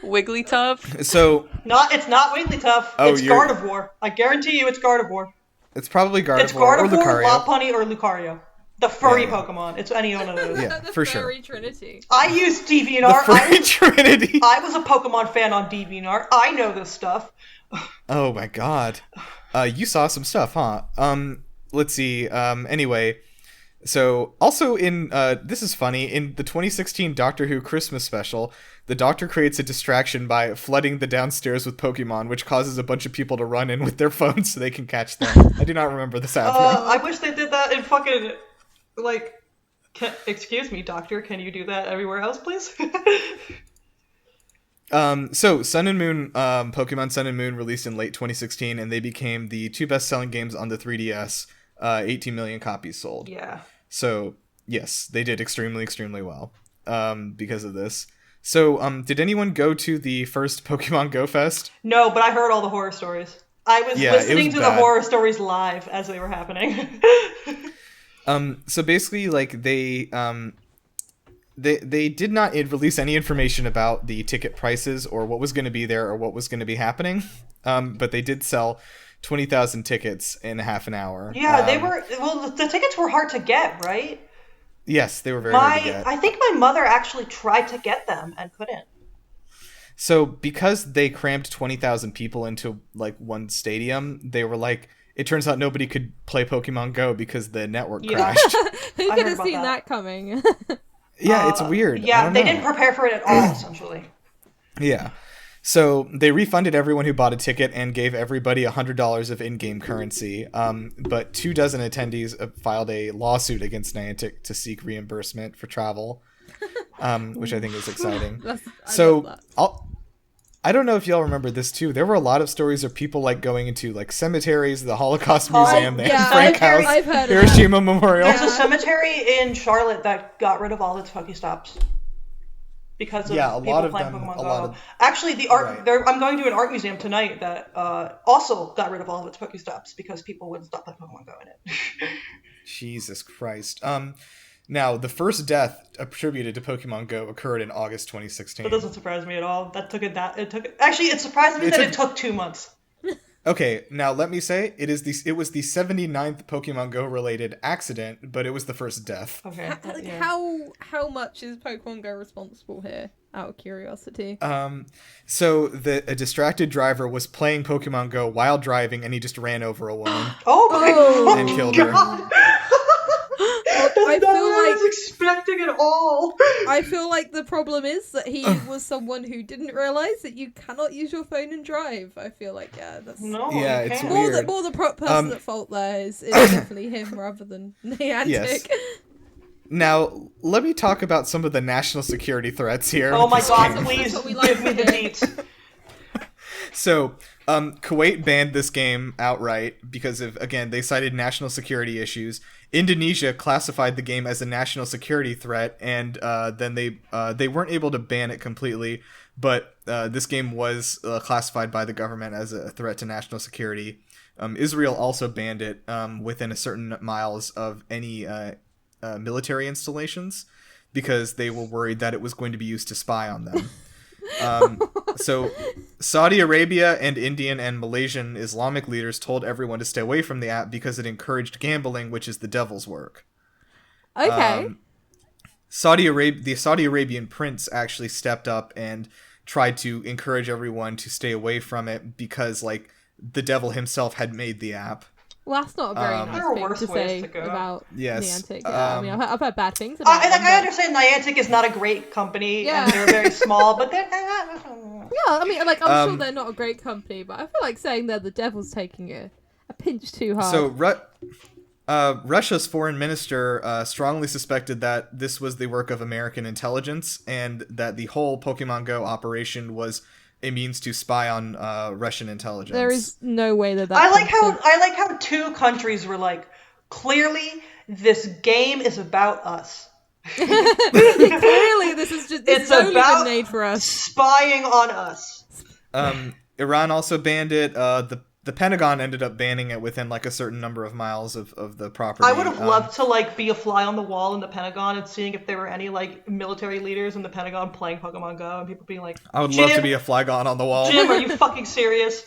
D: Wigglytuff?
A: So
C: It's not Wigglytuff.
A: Oh,
C: It's Gardevoir. I guarantee you, it's Gardevoir.
A: it's probably Gardevoir,
C: It's Gardevoir,
A: or Lucario.
C: Lopunny, or Lucario. The furry
A: Yeah.
C: Pokemon. It's any one of those.
A: Yeah,
B: The
A: for sure.
B: fairy trinity.
C: I used
A: The
C: DeviantArt.
A: Furry Trinity.
C: I was a Pokemon fan on DeviantArt. I know this stuff.
A: Oh my god. You saw some stuff, huh? Let's see. Anyway, so also in this is funny, in the 2016 Doctor Who Christmas special, the Doctor creates a distraction by flooding the downstairs with Pokemon, which causes a bunch of people to run in with their phones so they can catch them. I do not remember this happening.
C: I wish they did that in fucking, like, excuse me, Doctor, can you do that everywhere else, please?
A: So Sun and Moon, Pokemon Sun and Moon released in late 2016, and they became the two best-selling games on the 3DS. 18 million copies sold.
C: Yeah.
A: So yes, they did extremely, extremely well because of this. So did anyone go to the first Pokemon Go Fest?
C: No, but I heard all the horror stories. I was
A: Yeah, it
C: listening
A: was
C: to
A: bad.
C: the horror stories live as they were happening.
A: So basically, like they did not release any information about the ticket prices or what was going to be there or what was going to be happening. But they did sell 20,000 tickets in half an hour.
C: Yeah, they were. Well, the tickets were hard to get, right?
A: Yes, they were very hard to get.
C: I think my mother actually tried to get them and couldn't.
A: So because they crammed 20,000 people into like one stadium, they were like, it turns out nobody could play Pokemon Go because the network crashed.
B: Who
C: I
B: could
C: heard
B: have
C: about
B: seen
C: that.
B: that coming?
A: Yeah, it's weird. I
C: Yeah,
A: don't
C: they
A: know.
C: didn't prepare for it at all, essentially.
A: Yeah. So they refunded everyone who bought a ticket and gave everybody $100 of in-game currency. But 24 attendees filed a lawsuit against Niantic to seek reimbursement for travel, which I think is exciting.
B: I love that.
A: I don't know if y'all remember this too. There were a lot of stories of people like going into like cemeteries, the Holocaust Museum, the
B: yeah,
A: Anne Frank
C: cemetery.
A: House,
B: I've heard of
A: Hiroshima Memorial.
C: There's a cemetery in Charlotte that got rid of all its Pokestops because of
A: Yeah, a
C: people
A: lot of
C: playing
A: them-
C: Pokemon
A: a
C: Go.
A: lot of-
C: Actually, the art.
A: Right.
C: I'm going to an art museum tonight that also got rid of all of its Pokestops because people wouldn't stop playing Pokemon Go in it.
A: Jesus Christ. Now the first death attributed to Pokemon Go occurred in August 2016.
C: That doesn't surprise me at all. Actually, it surprised me that it took 2 months.
A: Okay, now let me say it was the 79th Pokemon Go related accident, but it was the first death.
C: Okay. Yeah.
B: How much is Pokemon Go responsible here? Out of curiosity.
A: So a distracted driver was playing Pokemon Go while driving, and he just ran over a woman
C: Oh my
B: Oh.
A: and killed her.
C: God.
B: I
C: That's not
B: feel
C: what I
B: like-
C: was expecting at all.
B: I feel like the problem is that he was someone who didn't realize that you cannot use your phone and drive. I feel like that's
C: No,
A: Yeah,
C: you
A: it's
C: can't.
A: weird.
B: more the person at fault there is definitely him rather than Niantic.
A: Yes. Now, let me talk about some of the national security threats here.
C: Oh
A: with
C: my
A: this
C: god,
A: game.
C: please
B: That's what we like
C: give me
B: to
C: the
B: hear.
C: deets.
A: So, Kuwait banned this game outright because of, again, they cited national security issues. Indonesia classified the game as a national security threat, and then they weren't able to ban it completely, but this game was classified by the government as a threat to national security. Israel also banned it within a certain miles of any military installations because they were worried that it was going to be used to spy on them. So Saudi Arabia and Indian and Malaysian Islamic leaders told everyone to stay away from the app because it encouraged gambling, which is the devil's work.
B: Okay.
A: The Saudi Arabian prince actually stepped up and tried to encourage everyone to stay away from it because, like, the devil himself had made the app.
B: Well, that's not a very
C: There
B: nice
C: are
B: thing
C: worse
B: to
C: ways
B: say
C: to go.
B: about
A: Yes,
B: Niantic. Yeah, I mean, I've heard bad things about
C: I
B: them.
C: I understand Niantic is not a great company
B: Yeah.
C: and they're very small, but they're.
B: Yeah, I mean, like, I'm sure
A: Um,
B: they're not a great company, but I feel like saying they're the devil's taking a pinch too hard.
A: So Russia's foreign minister strongly suspected that this was the work of American intelligence and that the whole Pokemon Go operation was a means to spy on Russian intelligence.
B: There is no way that
C: I like how two countries were like, clearly this game is about us.
B: Clearly, this
C: It's
B: only
C: about
B: been made for us.
C: Spying on us.
A: Iran also banned it. The Pentagon ended up banning it within like a certain number of miles of the property.
C: I would have loved to like be a fly on the wall in the Pentagon and seeing if there were any like military leaders in the Pentagon playing Pokemon Go and people being like,
A: I would love to be a flygon on the wall.
C: Jim, are you fucking serious?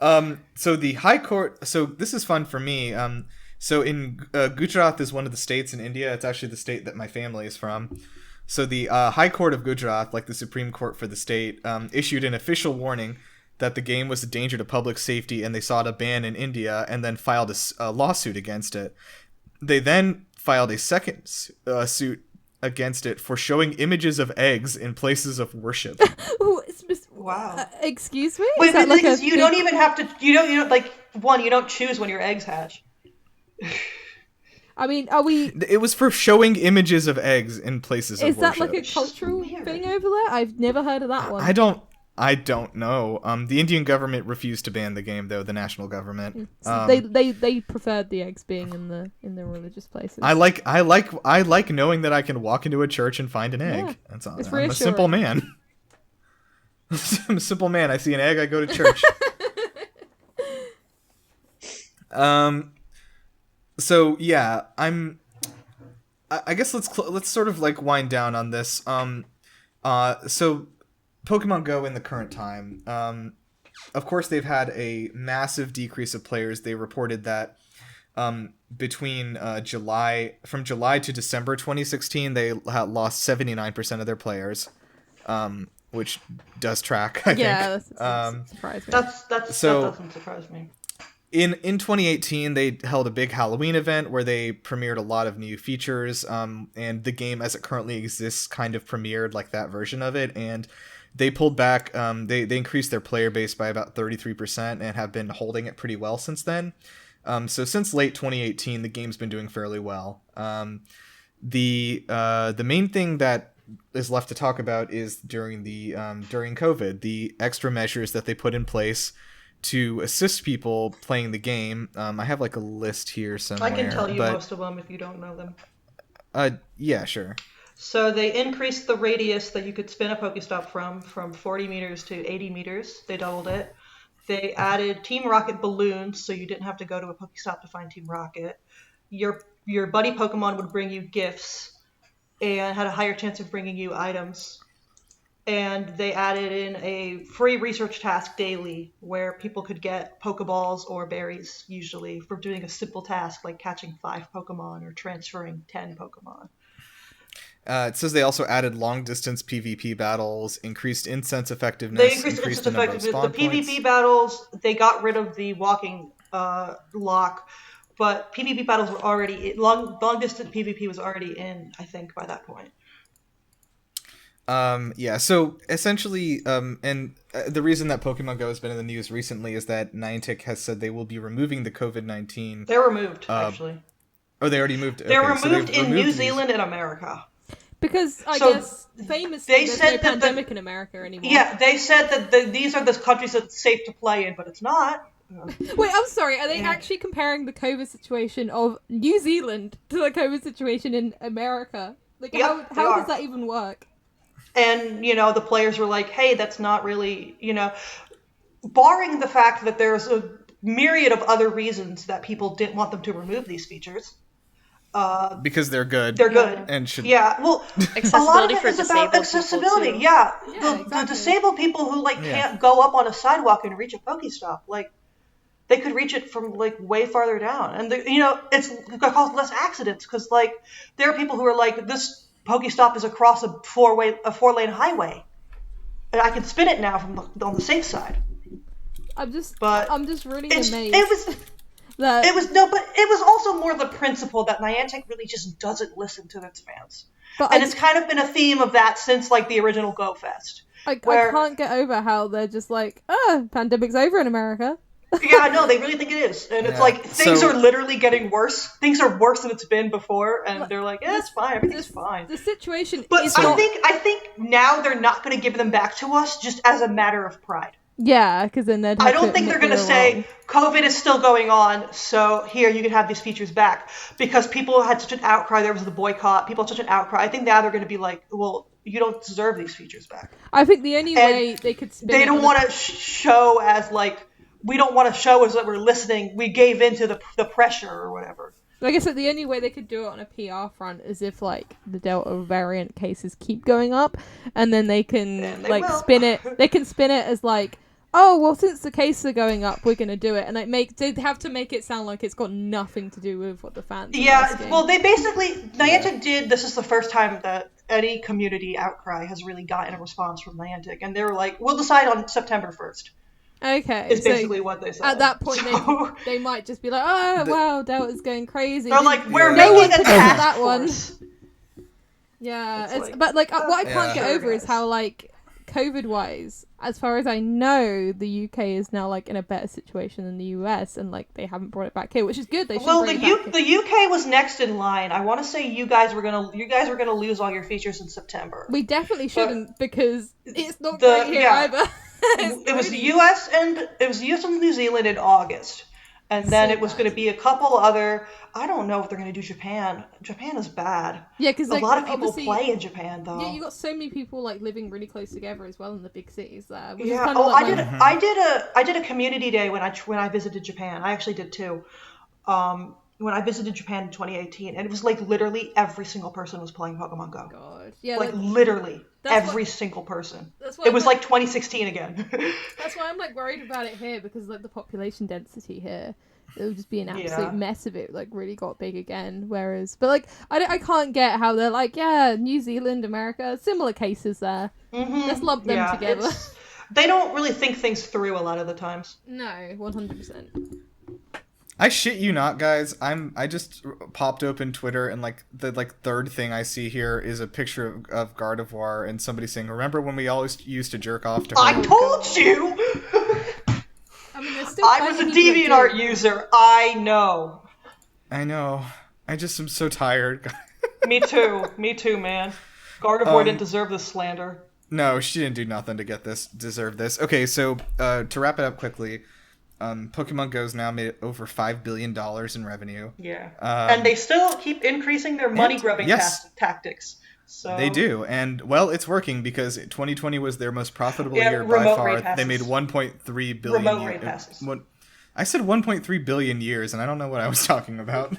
A: So the High Court. So this is fun for me. So in Gujarat is one of the states in India. It's actually the state that my family is from. So the High Court of Gujarat, like the Supreme Court for the state, issued an official warning that the game was a danger to public safety, and they sought a ban in India, and then filed a lawsuit against it. They then filed a second suit against it for showing images of eggs in places of worship.
C: Wow.
B: Excuse me?
C: Wait, but like you don't even have to. You don't like one. You don't choose when your eggs hatch.
B: I mean, are we?
A: It was for showing images of eggs in places of worship.
B: Is that like a cultural thing over there? I've never heard of that one.
A: I don't know. The Indian government refused to ban the game, though. The national government.
B: So they preferred the eggs being in the religious places.
A: I like knowing that I can walk into a church and find an egg.
B: Yeah,
A: That's all.
B: it's
A: I'm a simple
B: reassuring.
A: man. I'm a simple man. I see an egg, I go to church. So yeah, I guess let's sort of like wind down on this. So Pokemon Go in the current time. Of course, they've had a massive decrease of players. They reported that between July to December 2016, they had lost 79% of their players, which does track. I think.
B: That surprised me.
C: That doesn't surprise me.
A: In 2018, they held a big Halloween event where they premiered a lot of new features, and the game as it currently exists kind of premiered like that version of it, and they pulled back. They increased their player base by about 33% and have been holding it pretty well since then. So since late 2018, the game's been doing fairly well. The main thing that is left to talk about is during COVID, the extra measures that they put in place to assist people playing the game. I have like a list here somewhere.
C: I can tell you most of them if you don't know them.
A: Yeah, sure.
C: So they increased the radius that you could spin a Pokestop from 40 meters to 80 meters. They doubled it. They added Team Rocket balloons, so you didn't have to go to a Pokestop to find Team Rocket. Your buddy Pokemon would bring you gifts and had a higher chance of bringing you items. And they added in a free research task daily where people could get Pokeballs or berries, usually, for doing a simple task like catching 5 Pokemon or transferring 10 Pokemon.
A: It says they also added long-distance PvP battles, increased incense effectiveness,
C: They increased the effectiveness. The PvP battles, they got rid of the walking lock, but PvP battles were already long-distance PvP was already in, I think, by that point.
A: Yeah, so essentially, the reason that Pokemon Go has been in the news recently is that Niantic has said they will be removing the COVID-19.
C: They're removed, actually.
A: Oh, they already moved?
C: They're removed in New Zealand and America.
B: Because, I guess, famously, there's no pandemic in America anymore.
C: Yeah, they said that these are the countries that it's safe to play in, but it's not.
B: Wait, I'm sorry, are they actually comparing the COVID situation of New Zealand to the COVID situation in America? Like,
C: Yep,
B: how does that even work?
C: And, the players were like, hey, that's not really, barring the fact that there's a myriad of other reasons that people didn't want them to remove these features.
A: Because they're good.
C: They're good.
A: And should...
C: Yeah, well,
D: accessibility
C: a lot of it is about accessibility.
D: Too.
C: Yeah,
B: exactly.
C: The disabled people who, can't go up on a sidewalk and reach a Pokestop, they could reach it from, way farther down. And, it's going to cause less accidents, because, there are people who are like, this Pokestop is across a 4-lane highway, and I can spin it now on the safe side.
B: I'm just really amazed.
C: But it was also more the principle that Niantic really just doesn't listen to its fans, it's kind of been a theme of that since the original Go Fest.
B: I can't get over how they're just like, pandemic's over in America.
C: Yeah, no, they really think it is. And it's
A: Yeah.
C: like, things
A: So-
C: are literally getting worse. Things are worse than it's been before, and
B: Like,
C: they're like, yeah, it's fine, everything's fine.
B: The situation
C: But
B: is
C: I
B: not.
C: think now they're not going to give them back to us just as a matter of pride.
B: Yeah, because then they'd have
C: I don't
B: to
C: think they're
B: admit
C: going to
B: they were
C: say,
B: wrong.
C: COVID is still going on, so here, you can have these features back. Because people had such an outcry, there was the boycott, people had such an outcry. I think now they're going to be like, well, you don't deserve these features back.
B: I think the only way they could spin
C: They
B: it
C: don't
B: on
C: want to show as, like, we don't want to show as that we're listening, we gave into the pressure or whatever.
B: Like I said, the only way they could do it on a PR front is if, like, the Delta variant cases keep going up, and then they can,
C: And they
B: like,
C: will.
B: spin it. They can spin it as, like, oh, well, since the cases are going up, we're going to do it. And they'd have to make it sound like it's got nothing to do with what the fans are
C: Yeah,
B: asking.
C: well, they basically, Niantic did, this is the first time that any community outcry has really gotten a response from Niantic, and they were like, we'll decide on September 1st,
B: Okay.
C: is
B: so
C: basically what they said.
B: at that point,
C: So,
B: they might just be like, oh, wow, Delta's going crazy.
C: they're like, we're
A: No
B: one
C: making a
B: could do
C: task
B: that one.
C: force.
B: Yeah,
C: It's
B: it's
C: like,
B: what I can't get
C: sure,
B: over is
C: guys.
B: how, like, COVID-wise, as far as I know, the UK is now, like, in a better situation than the US, and, like, they haven't brought it back here, which is good. They should
C: Well,
B: bring
C: the
B: it back here.
C: UK was next in line. I want to say you guys were gonna lose all your features in September.
B: We definitely shouldn't, because it's not
C: the-
B: great here
C: yeah.
B: either.
C: It was the US and New Zealand in August, and then
B: So
C: it was
B: bad.
C: going to be a couple other. I don't know if they're going to do Japan. Japan is bad.
B: Yeah, because,
C: A
B: like,
C: lot of people
B: obviously-
C: play in Japan though.
B: Yeah, you got so many people, like, living really close together as well in the big cities there. Which is
C: Yeah.
B: kind of
C: Oh,
B: like
C: I did a community day when I visited Japan. I actually did too. When I visited Japan in 2018, and it was like literally every single person was playing Pokemon Go.
B: God. Yeah,
C: Like
B: like,
C: literally
B: that's
C: every
B: what-
C: single person.
B: that's why
C: It
B: I'm,
C: was like 2016 again.
B: That's why I'm, like, worried about it here, because, like, the population density here, it would just be an absolute
C: Yeah.
B: mess if it, like, really got big again. Whereas, but, like, I can't get how they're like, yeah, New Zealand, America, similar cases there. Let's lump them together.
C: They don't really think things through a lot of the times.
B: No, 100%.
A: I shit you not, guys. I just popped open Twitter, and like the third thing I see here is a picture of Gardevoir and somebody saying, "Remember when we always used to jerk off to her?"
C: I told you!
B: I mean, there's still
C: I
B: plenty
C: was a
B: of people that
C: DeviantArt
B: do.
C: user. I know.
A: I know. I just am so tired.
C: Me too, man. Gardevoir didn't deserve this slander.
A: No, she didn't do nothing to deserve this. Okay, so to wrap it up quickly, Pokemon Go's now made over $5 billion in revenue.
C: Yeah.
A: Um,
C: And they still keep increasing their money grubbing
A: yes.
C: tactics. So
A: They do, and well, it's working because 2020 was their most profitable
C: Yeah,
A: year by
C: remote
A: far.
C: raid passes.
A: They made 1.3 billion.
C: Remote raid passes.
A: I said 1.3 billion years, and I don't know what I was talking about.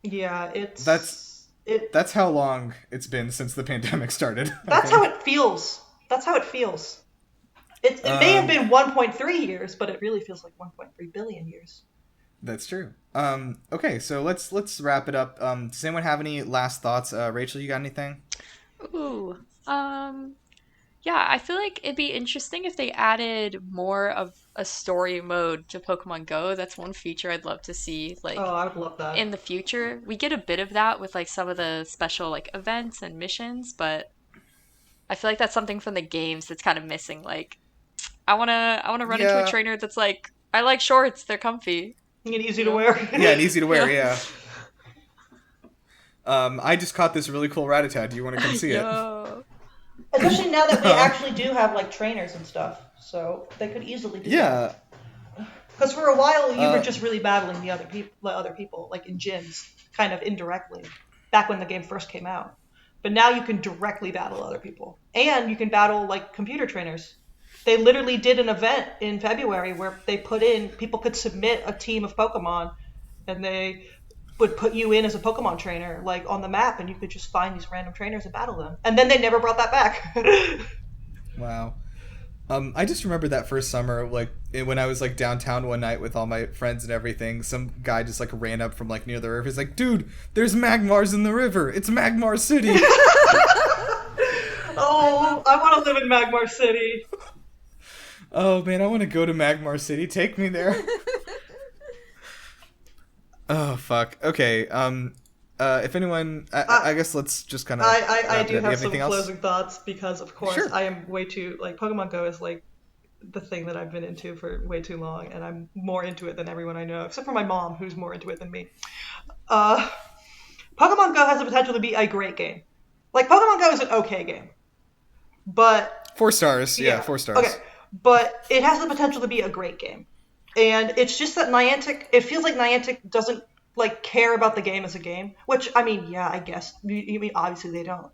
C: Yeah, it's
A: That's how long it's been since the pandemic started.
C: That's how it feels. That's how it feels. It may have been 1.3 years, but it really feels like 1.3 billion years.
A: That's true. Okay, so let's wrap it up. Does anyone have any last thoughts? Rachel, you got anything?
D: Ooh. Yeah, I feel like it'd be interesting if they added more of a story mode to Pokemon Go. That's one feature I'd love to see, like,
C: Oh, I would love that.
D: in the future. We get a bit of that with, like, some of the special, like, events and missions, but I feel like that's something from the games that's kind of missing. Like, I wanna run into
A: Yeah.
D: a trainer that's like, I like shorts, they're comfy.
C: And easy to wear.
A: Yeah, and easy to wear. Yeah. I just caught this really cool Rattata. Do you want to come see it?
D: Yo.
C: Especially now that we actually do have like trainers and stuff, so they could easily do
A: Yeah.
C: Because for a while you were just really battling the other people, like in gyms, kind of indirectly, back when the game first came out. But now you can directly battle other people, and you can battle like computer trainers. They literally did an event in February where they put in people could submit a team of Pokemon, and they would put you in as a Pokemon trainer, like on the map, and you could just find these random trainers and battle them. And then they never brought that back.
A: Wow. I just remember that first summer, like when I was like downtown one night with all my friends and everything. Some guy just like ran up from like near the river. He's like, "Dude, there's Magmars in the river. It's Magmar City."
C: Oh, I want to live in Magmar City.
A: Oh man, I want to go to Magmar City. Take me there. Oh fuck. Okay. If anyone, I guess let's just kind of.
C: I do have some
A: anything else?
C: closing thoughts because, of course,
A: Sure.
C: I am way too like Pokemon Go is like the thing that I've been into for way too long, and I'm more into it than everyone I know, except for my mom, who's more into it than me. Uh, Pokemon Go has the potential to be a great game. Like, Pokemon Go is an okay game, but
A: 4 stars. Yeah,
C: yeah,
A: 4 stars.
C: okay, but it has the potential to be a great game, and it's just that Niantic. It feels like Niantic doesn't like care about the game as a game, which I mean, yeah, I guess you mean obviously they don't,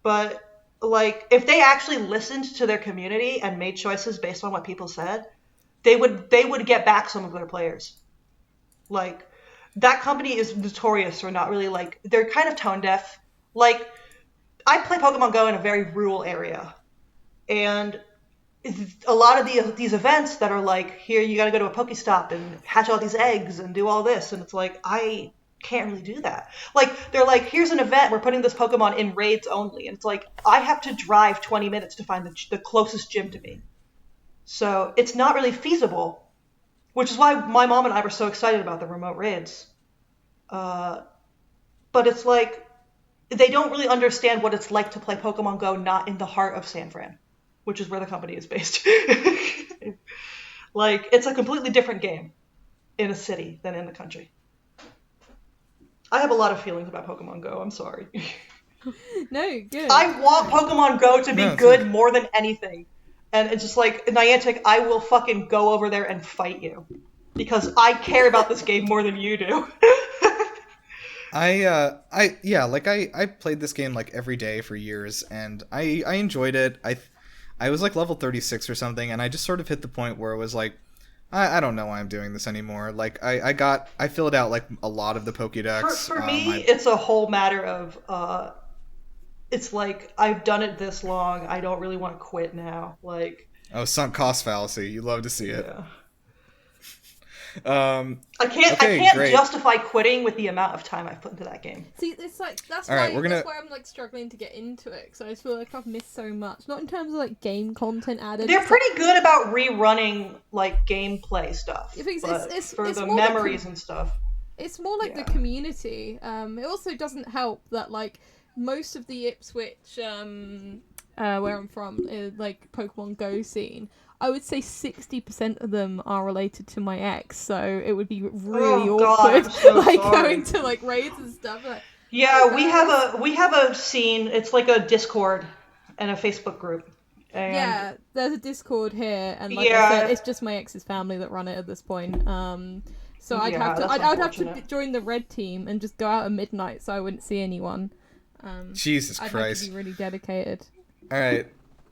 C: but like if they actually listened to their community and made choices based on what people said, they would get back some of their players. Like that company is notorious for not really like they're kind of tone deaf. Like I play Pokemon Go in a very rural area, and a lot of these events that are like, here you got to go to a Pokestop and hatch all these eggs and do all this, and it's like I can't really do that. Like they're like, here's an event, we're putting this Pokemon in raids only, and it's like I have to drive 20 minutes to find the closest gym to me, so it's not really feasible. Which is why my mom and I were so excited about the remote raids. Uh, but it's like they don't really understand what it's like to play Pokemon Go not in the heart of San Fran, which is where the company is based. Like, it's a completely different game in a city than in the country. I have a lot of feelings about Pokemon Go. I'm sorry.
B: No, good.
C: I want Pokemon Go to be
A: No, it's
C: good
A: okay.
C: more than anything. And it's just like, Niantic, I will fucking go over there and fight you. Because I care about this game more than you do.
A: I played this game like every day for years, and I enjoyed it. I was like level 36 or something, and I just sort of hit the point where it was like, I don't know why I'm doing this anymore. Like I filled out like a lot of the Pokédex.
C: For me, it's a whole matter of, it's like, I've done it this long, I don't really want to quit now. Like,
A: Sunk cost fallacy. You love to see it.
C: yeah.
A: Um,
C: I can't
A: great.
C: justify quitting with the amount of time I've put into that game.
B: See, it's like that's
A: All
B: why
A: right,
B: that's why I'm like struggling to get into it because I just feel like I've missed so much. Not in terms of like game content added.
C: They're pretty good about rerunning like gameplay stuff, but
B: it's
C: for the
B: more
C: memories and stuff.
B: It's more like the community. It also doesn't help that like most of the Ipswich, where I'm from, like Pokemon Go scene. I would say 60% of them are related to my ex, so it would be really awkward,
C: I'm so
B: like
C: sorry.
B: going to like raids and stuff. Like,
C: Yeah, we have a scene. It's like a Discord and a Facebook group. And
B: yeah, there's a Discord here, and like I
C: Yeah.
B: said, it's just my ex's family that run it at this point. So I'd
C: Yeah,
B: have to,
C: that's
B: I would have to
C: unfortunate.
B: join the red team and just go out at midnight, so I wouldn't see anyone.
A: Jesus
B: I'd have
A: Christ.
B: to be really dedicated.
A: All right.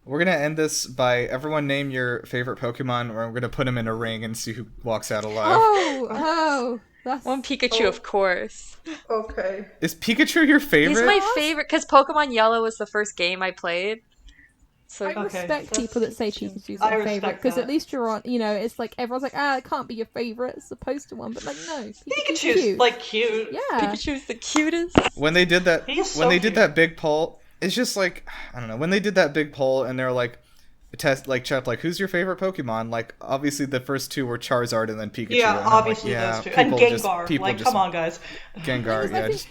A: We're going to end this by everyone name your favorite Pokemon, or I'm going to put them in a ring and see who walks out alive.
B: Oh, that's
D: One Pikachu, of course.
C: Okay.
A: Is Pikachu your favorite?
D: He's my favorite because Pokemon Yellow was the first game I played. So
B: I
C: Okay,
B: respect
C: that's-
B: people that say Pikachu's
C: I
B: their
C: respect
B: favorite because
C: that.
B: at least you're on. You know, it's like everyone's like, it can't be your favorite. It's supposed to one, but like, no, Pikachu's
C: Pikachu's
B: cute.
C: like cute.
B: Yeah,
D: Pikachu's the cutest.
A: When they did that,
C: He is so
A: when they
C: cute.
A: did that big poll, it's just like, I don't know. When they did that big poll and they're like, test like chat like who's your favorite Pokemon? Like obviously the first two were Charizard and then Pikachu.
C: Yeah,
A: and I'm like,
C: obviously
A: yeah,
C: those two. And
A: people just-
C: Gengar.
A: people
C: Like,
A: just-
C: come on, guys.
A: Gengar,
B: Because I
A: yeah.
B: think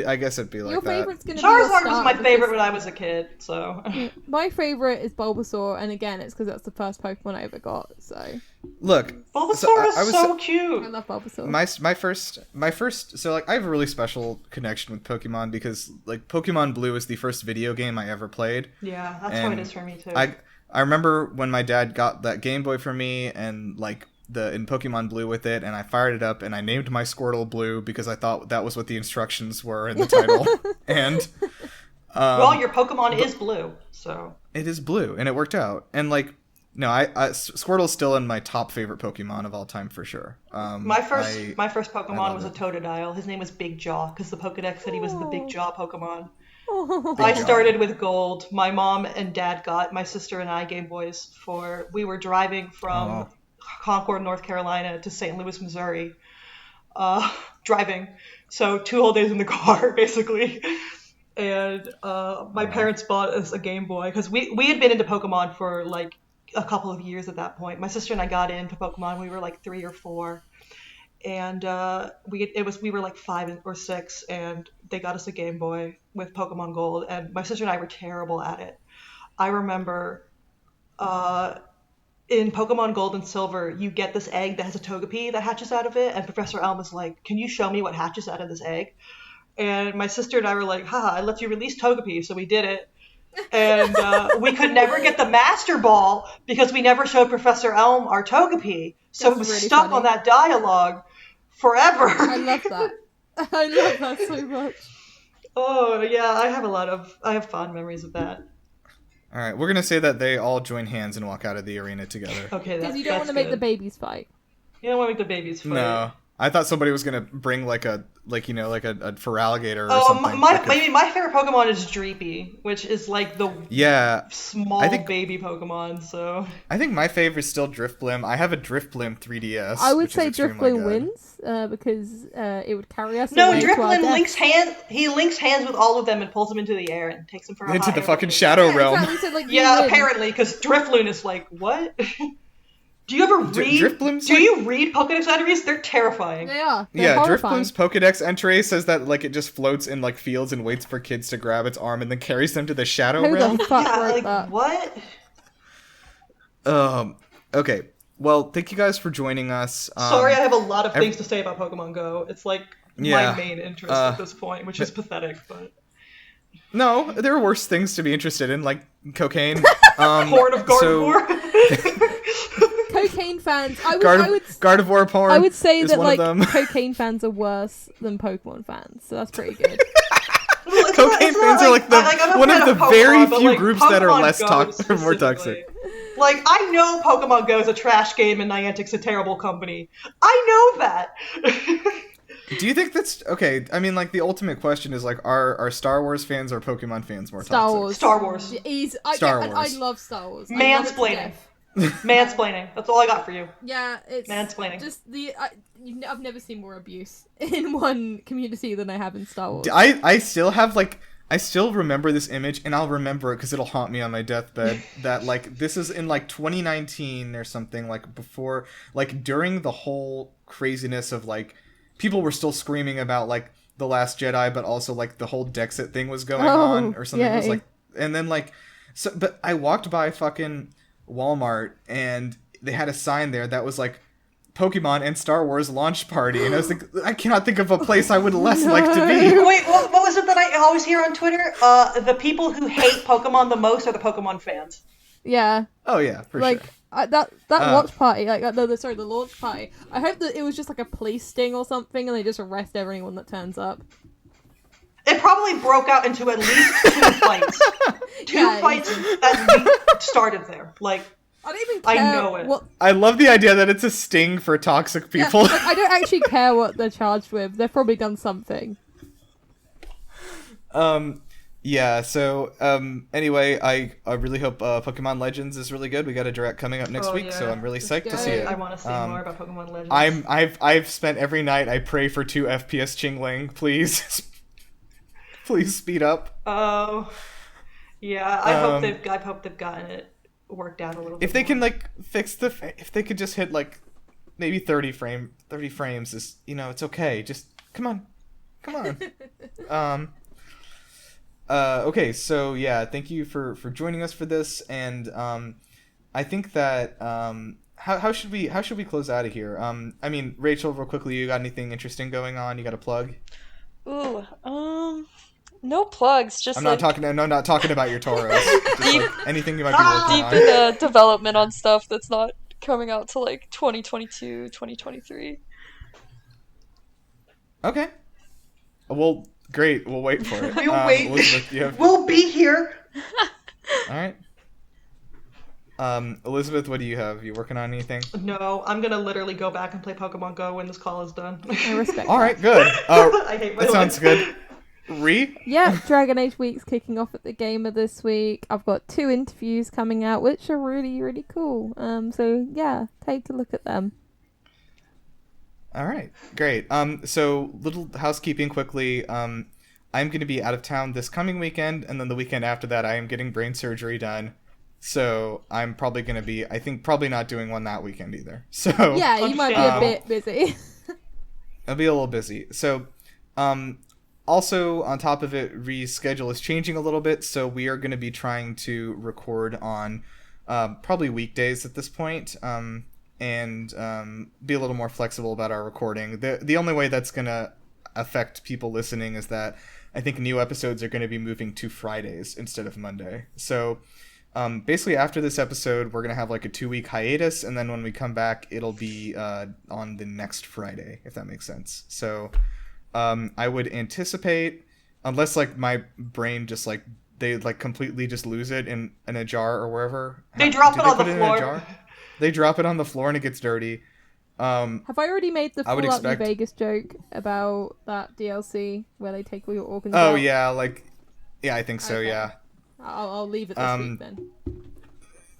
A: I guess it'd be like
B: your
A: that.
B: favorite's gonna be your
C: Charizard was
B: starter
C: my favorite
B: because-
C: when I was a kid, so.
B: My favorite is Bulbasaur, and again, it's because that's the first Pokemon I ever got. So
A: Look,
C: Bulbasaur
A: so
C: is so cute.
B: I love Bulbasaur.
A: my first so like I have a really special connection with Pokemon because like Pokemon Blue is the first video game I ever played.
C: Yeah, that's
A: And
C: what it is for me too.
A: I remember when my dad got that Game Boy for me and like in Pokemon Blue with it, and I fired it up and I named my Squirtle Blue because I thought that was what the instructions were in the title. And
C: well, your Pokemon is blue, so.
A: it is blue, and it worked out. And like, no, Squirtle's still in my top favorite Pokemon of all time for sure.
C: My first
A: I
C: Pokemon
A: love
C: was a
A: it.
C: Totodile. His name was Big Jaw because the Pokedex said he was the Big Jaw Pokemon.
B: Oh.
C: I started with gold. My mom and dad got my sister and I Game Boys for. We were driving from
A: Oh.
C: Concord, North Carolina to St. Louis, Missouri. Driving, so 2 whole days in the car basically. And my parents bought us a Game Boy because we had been into Pokemon for like a couple of years at that point. My sister and I got into Pokemon. We were like 3 or 4. And we were like 5 or 6, and they got us a Game Boy with Pokemon Gold, and my sister and I were terrible at it. I remember in Pokemon Gold and Silver, you get this egg that has a Togepi that hatches out of it, and Professor Elm is like, "Can you show me what hatches out of this egg?" And my sister and I were like, "Haha, I let you release Togepi," so we did it. And we could never get the Master Ball because we never showed Professor Elm our Togepi, so
B: That's
C: it was
B: really
C: stuck
B: funny.
C: on that dialogue forever.
B: I love that. I love that so much.
C: Oh yeah, I have fond memories of that.
A: All right, we're gonna say that they all join hands and walk out of the arena together.
C: Okay,
B: Because you don't want to make the babies fight.
C: You don't want to make the babies fight.
A: No, I thought somebody was gonna bring like a Feraligatr or
C: Oh,
A: something.
C: my favorite Pokemon is Dreepy, which is like the
A: Yeah,
C: small
A: I think-
C: baby Pokemon. So
A: I think my favorite is still Drifblim. I have a Drifblim 3DS.
B: I would
A: which is
B: say
A: extremely
B: Drifblim
A: good.
B: wins because it would carry us
C: no,
B: away to our
C: Drifblim
B: death.
C: links hands. He links hands with all of them and pulls them into the air and takes them for a
A: Into
C: hot
A: the
C: air
A: fucking
C: balloon.
A: Shadow
B: Yeah,
A: Realm.
B: exactly, so, like, you
C: Yeah,
B: win.
C: apparently, because Drifloon is like, what? Do you ever read?
A: Drifblim's
C: Do
A: like-
C: you read Pokédex entries? They're terrifying.
B: They are. They're
A: Yeah,
B: horrifying.
A: Drifblim's Pokedex entry says that like it just floats in like fields and waits for kids to grab its arm and then carries them to the Shadow
B: Who
A: Realm.
B: the fuck
C: Yeah,
B: wrote
C: like
B: that?
C: what?
A: Okay. Well, thank you guys for joining us.
C: Sorry, I have a lot of things to say about Pokemon Go. It's like
A: Yeah,
C: my main interest at this point, which is pathetic. But
A: No, there are worse things to be interested in, like cocaine.
C: Horde of Gardevoir.
B: Cocaine fans. I would
A: Gardevoir porn.
B: I would say
A: is
B: that
A: one
B: like
A: of them.
B: cocaine fans are worse than Pokemon fans, so that's pretty good.
C: Well, it's
A: Cocaine
C: it's
A: fans are like the
C: I'm a
A: one of
C: fan
A: the
C: Pokemon,
A: very
C: but,
A: few
C: like,
A: groups that are
C: Pokemon
A: less
C: Go
A: more toxic.
C: specifically. Like, I know Pokemon Go is a trash game and Niantic's a terrible company. I know that.
A: Do you think that's okay? I mean, like the ultimate question is like, are Star Wars fans or Pokemon fans more
B: Star
A: toxic?
B: Wars.
C: Star Wars.
A: Star
B: I
A: Wars.
B: love Star Wars. I love it to
C: Mansplaining.
B: death.
C: Mansplaining. That's all I got for you.
B: Yeah, it's
C: Mansplaining.
B: just I've never seen more abuse in one community than I have in Star Wars.
A: I still have like I still remember this image, and I'll remember it because it'll haunt me on my deathbed. That like this is in like 2019 or something, like before, like during the whole craziness of like people were still screaming about like The Last Jedi, but also like the whole Dexit thing was going on or something. It was
B: yay.
A: like, and then like so, but I walked by fucking Walmart and they had a sign there that was like Pokemon and Star Wars launch party, and I was like, I cannot think of a place I would less like to be.
C: Wait, what was it that I always hear on Twitter? The people who hate Pokemon the most are the Pokemon fans.
B: Yeah,
A: Oh yeah, for
B: like
A: sure.
B: that watch party, like the launch party. I hope that it was just like a police sting or something, and they just arrest everyone that turns up.
C: It probably broke out into at least two fights.
B: Yeah,
C: Fights that started there. Like,
B: I don't even
C: I
B: care
C: know it.
B: what.
A: I love the idea that it's a sting for toxic
B: Yeah,
A: people.
B: like, I don't actually care what they're charged with. They've probably done something.
A: Yeah, so anyway, I really hope Pokemon Legends is really good. We got a direct coming up next
C: Oh,
A: week,
C: yeah.
A: so I'm really psyched to see
B: go.
A: it.
C: I want to see more about Pokemon Legends.
A: I've spent every night I pray for 2 FPS Chingling, please. Please speed up.
C: Oh, yeah. I hope they've gotten it worked out a little bit.
A: If they
C: more.
A: can like fix if they could just hit like maybe 30 frames is, you know, it's okay. Just come on. Okay, so yeah, thank you for joining us for this, and I think that how should we close out of here? I mean, Rachel, real quickly, you got anything interesting going on? You got a plug?
D: Ooh, no plugs. Just
A: I'm
D: like
A: not talking about your Tauros. Just like anything you might be working
D: deep
A: on.
D: in development on stuff that's not coming out till like 2022, 2023.
A: Okay. Well, great. We'll wait for it.
C: We'll wait.
A: Elizabeth, you have...
C: We'll be here.
A: All right. Elizabeth, what do you have? You working on anything?
C: No, I'm gonna literally go back and play Pokemon Go when this call is done.
B: I respect.
A: All right, good.
C: I hate my
A: That sounds
C: life.
A: good. Rhi?
B: Yeah, Dragon Age Week's kicking off at the Gamer this week. I've got 2 interviews coming out, which are really, really cool. So yeah, take a look at them.
A: All right, great. So little housekeeping quickly. I'm going to be out of town this coming weekend, and then the weekend after that, I am getting brain surgery done. So I'm probably going to be, I think, probably not doing one that weekend either. So
B: Yeah, you might be a bit busy.
A: I'll be a little busy. So, also on top of it, Rhi's schedule is changing a little bit, so we are going to be trying to record on probably weekdays at this point, and be a little more flexible about our recording. The only way that's going to affect people listening is that I think new episodes are going to be moving to Fridays instead of Monday. So basically after this episode, we're going to have like a 2-week hiatus, and then when we come back, it'll be on the next Friday, if that makes sense. So I would anticipate, unless like my brain just like, they like completely just lose it in a jar or wherever.
C: They drop it on the floor.
A: They drop it on the floor and it gets dirty.
B: Have I already made the Fallout
A: expect...
B: New Vegas joke about that DLC where they take all your organs out?
A: Oh yeah, I think so. Okay. Yeah.
B: I'll leave it this week then.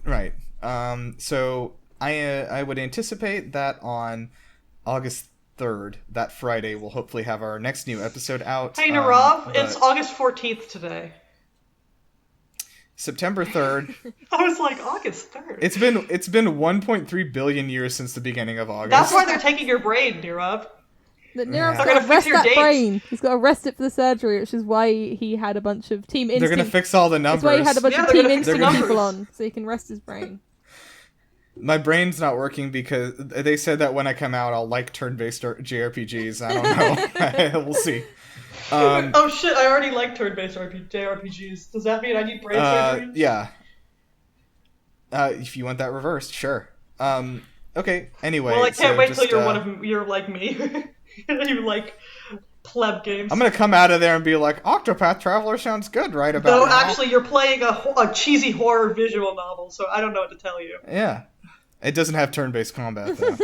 A: Right. So I would anticipate that on August 3rd, that Friday, we'll hopefully have our next new episode out.
C: Hey Nirav, it's August 14th today.
A: September 3rd.
C: I was like, August 3rd.
A: It's been 1.3 billion years since the beginning of August.
C: That's why they're taking your brain, Nirav.
B: Nirav's got to rest that brain. He's got to rest it for the surgery, which is why he had a bunch of Team Instinct.
A: They're going to fix all the numbers.
B: That's why he had a bunch of Team Instinct people on, so he can rest his brain.
A: My brain's not working because they said that when I come out, I'll like turn-based JRPGs. I don't know. We'll see.
C: Oh shit, I already like turn-based JRPGs. Does that mean I need brain surgery?
A: Yeah. If you want that reversed, sure. Okay, anyway.
C: Well, I can't wait till you're like me. You like pleb games.
A: I'm gonna come out of there and be like, Octopath Traveler sounds good right about now.
C: No, actually, you're playing a cheesy horror visual novel, so I don't know what to tell you.
A: Yeah. It doesn't have turn-based combat, though.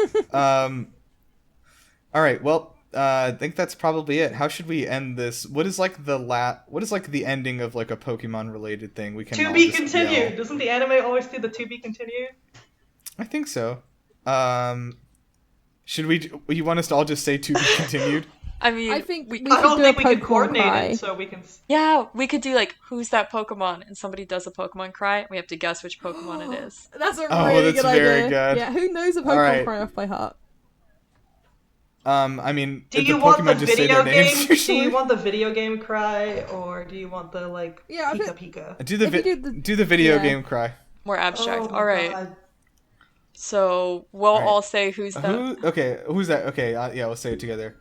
A: Alright, well, I think that's probably it. How should we end this? What is like the ending of like a Pokemon related thing? We can
C: to be continued. Doesn't the anime always do the to be continued?
A: I think so. Should we? You want us to all just say to be continued?
D: I mean,
B: I think we
C: I don't
B: do
C: think
B: a
C: we can
B: Pokemon
C: coordinate
B: cry.
C: it, so we can.
D: Yeah, we could do like, who's that Pokemon? And somebody does a Pokemon cry. We have to guess which Pokemon it is.
B: That's a really good idea.
A: Good.
B: Yeah, who knows a Pokemon cry off by heart?
A: I mean,
C: do you want the video game? Do you want the video game cry, or do you want the like Pika Pika?
A: Do the video game cry.
D: More abstract.
C: Oh,
D: all right.
C: God.
D: So we'll all say who's that.
A: Who's that? Okay, yeah, we'll say it together.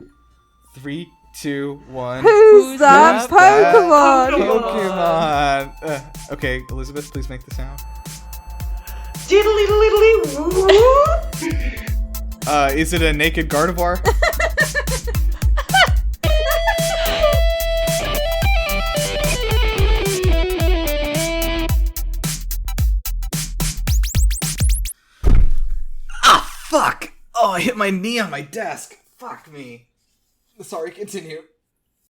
A: 3, 2, 1.
B: Who's that Pokemon?
A: Pokemon. Okay, Elizabeth, please make the sound. Is it a naked Gardevoir? Fuck! Oh, I hit my knee on my desk. Fuck me. Sorry, continue.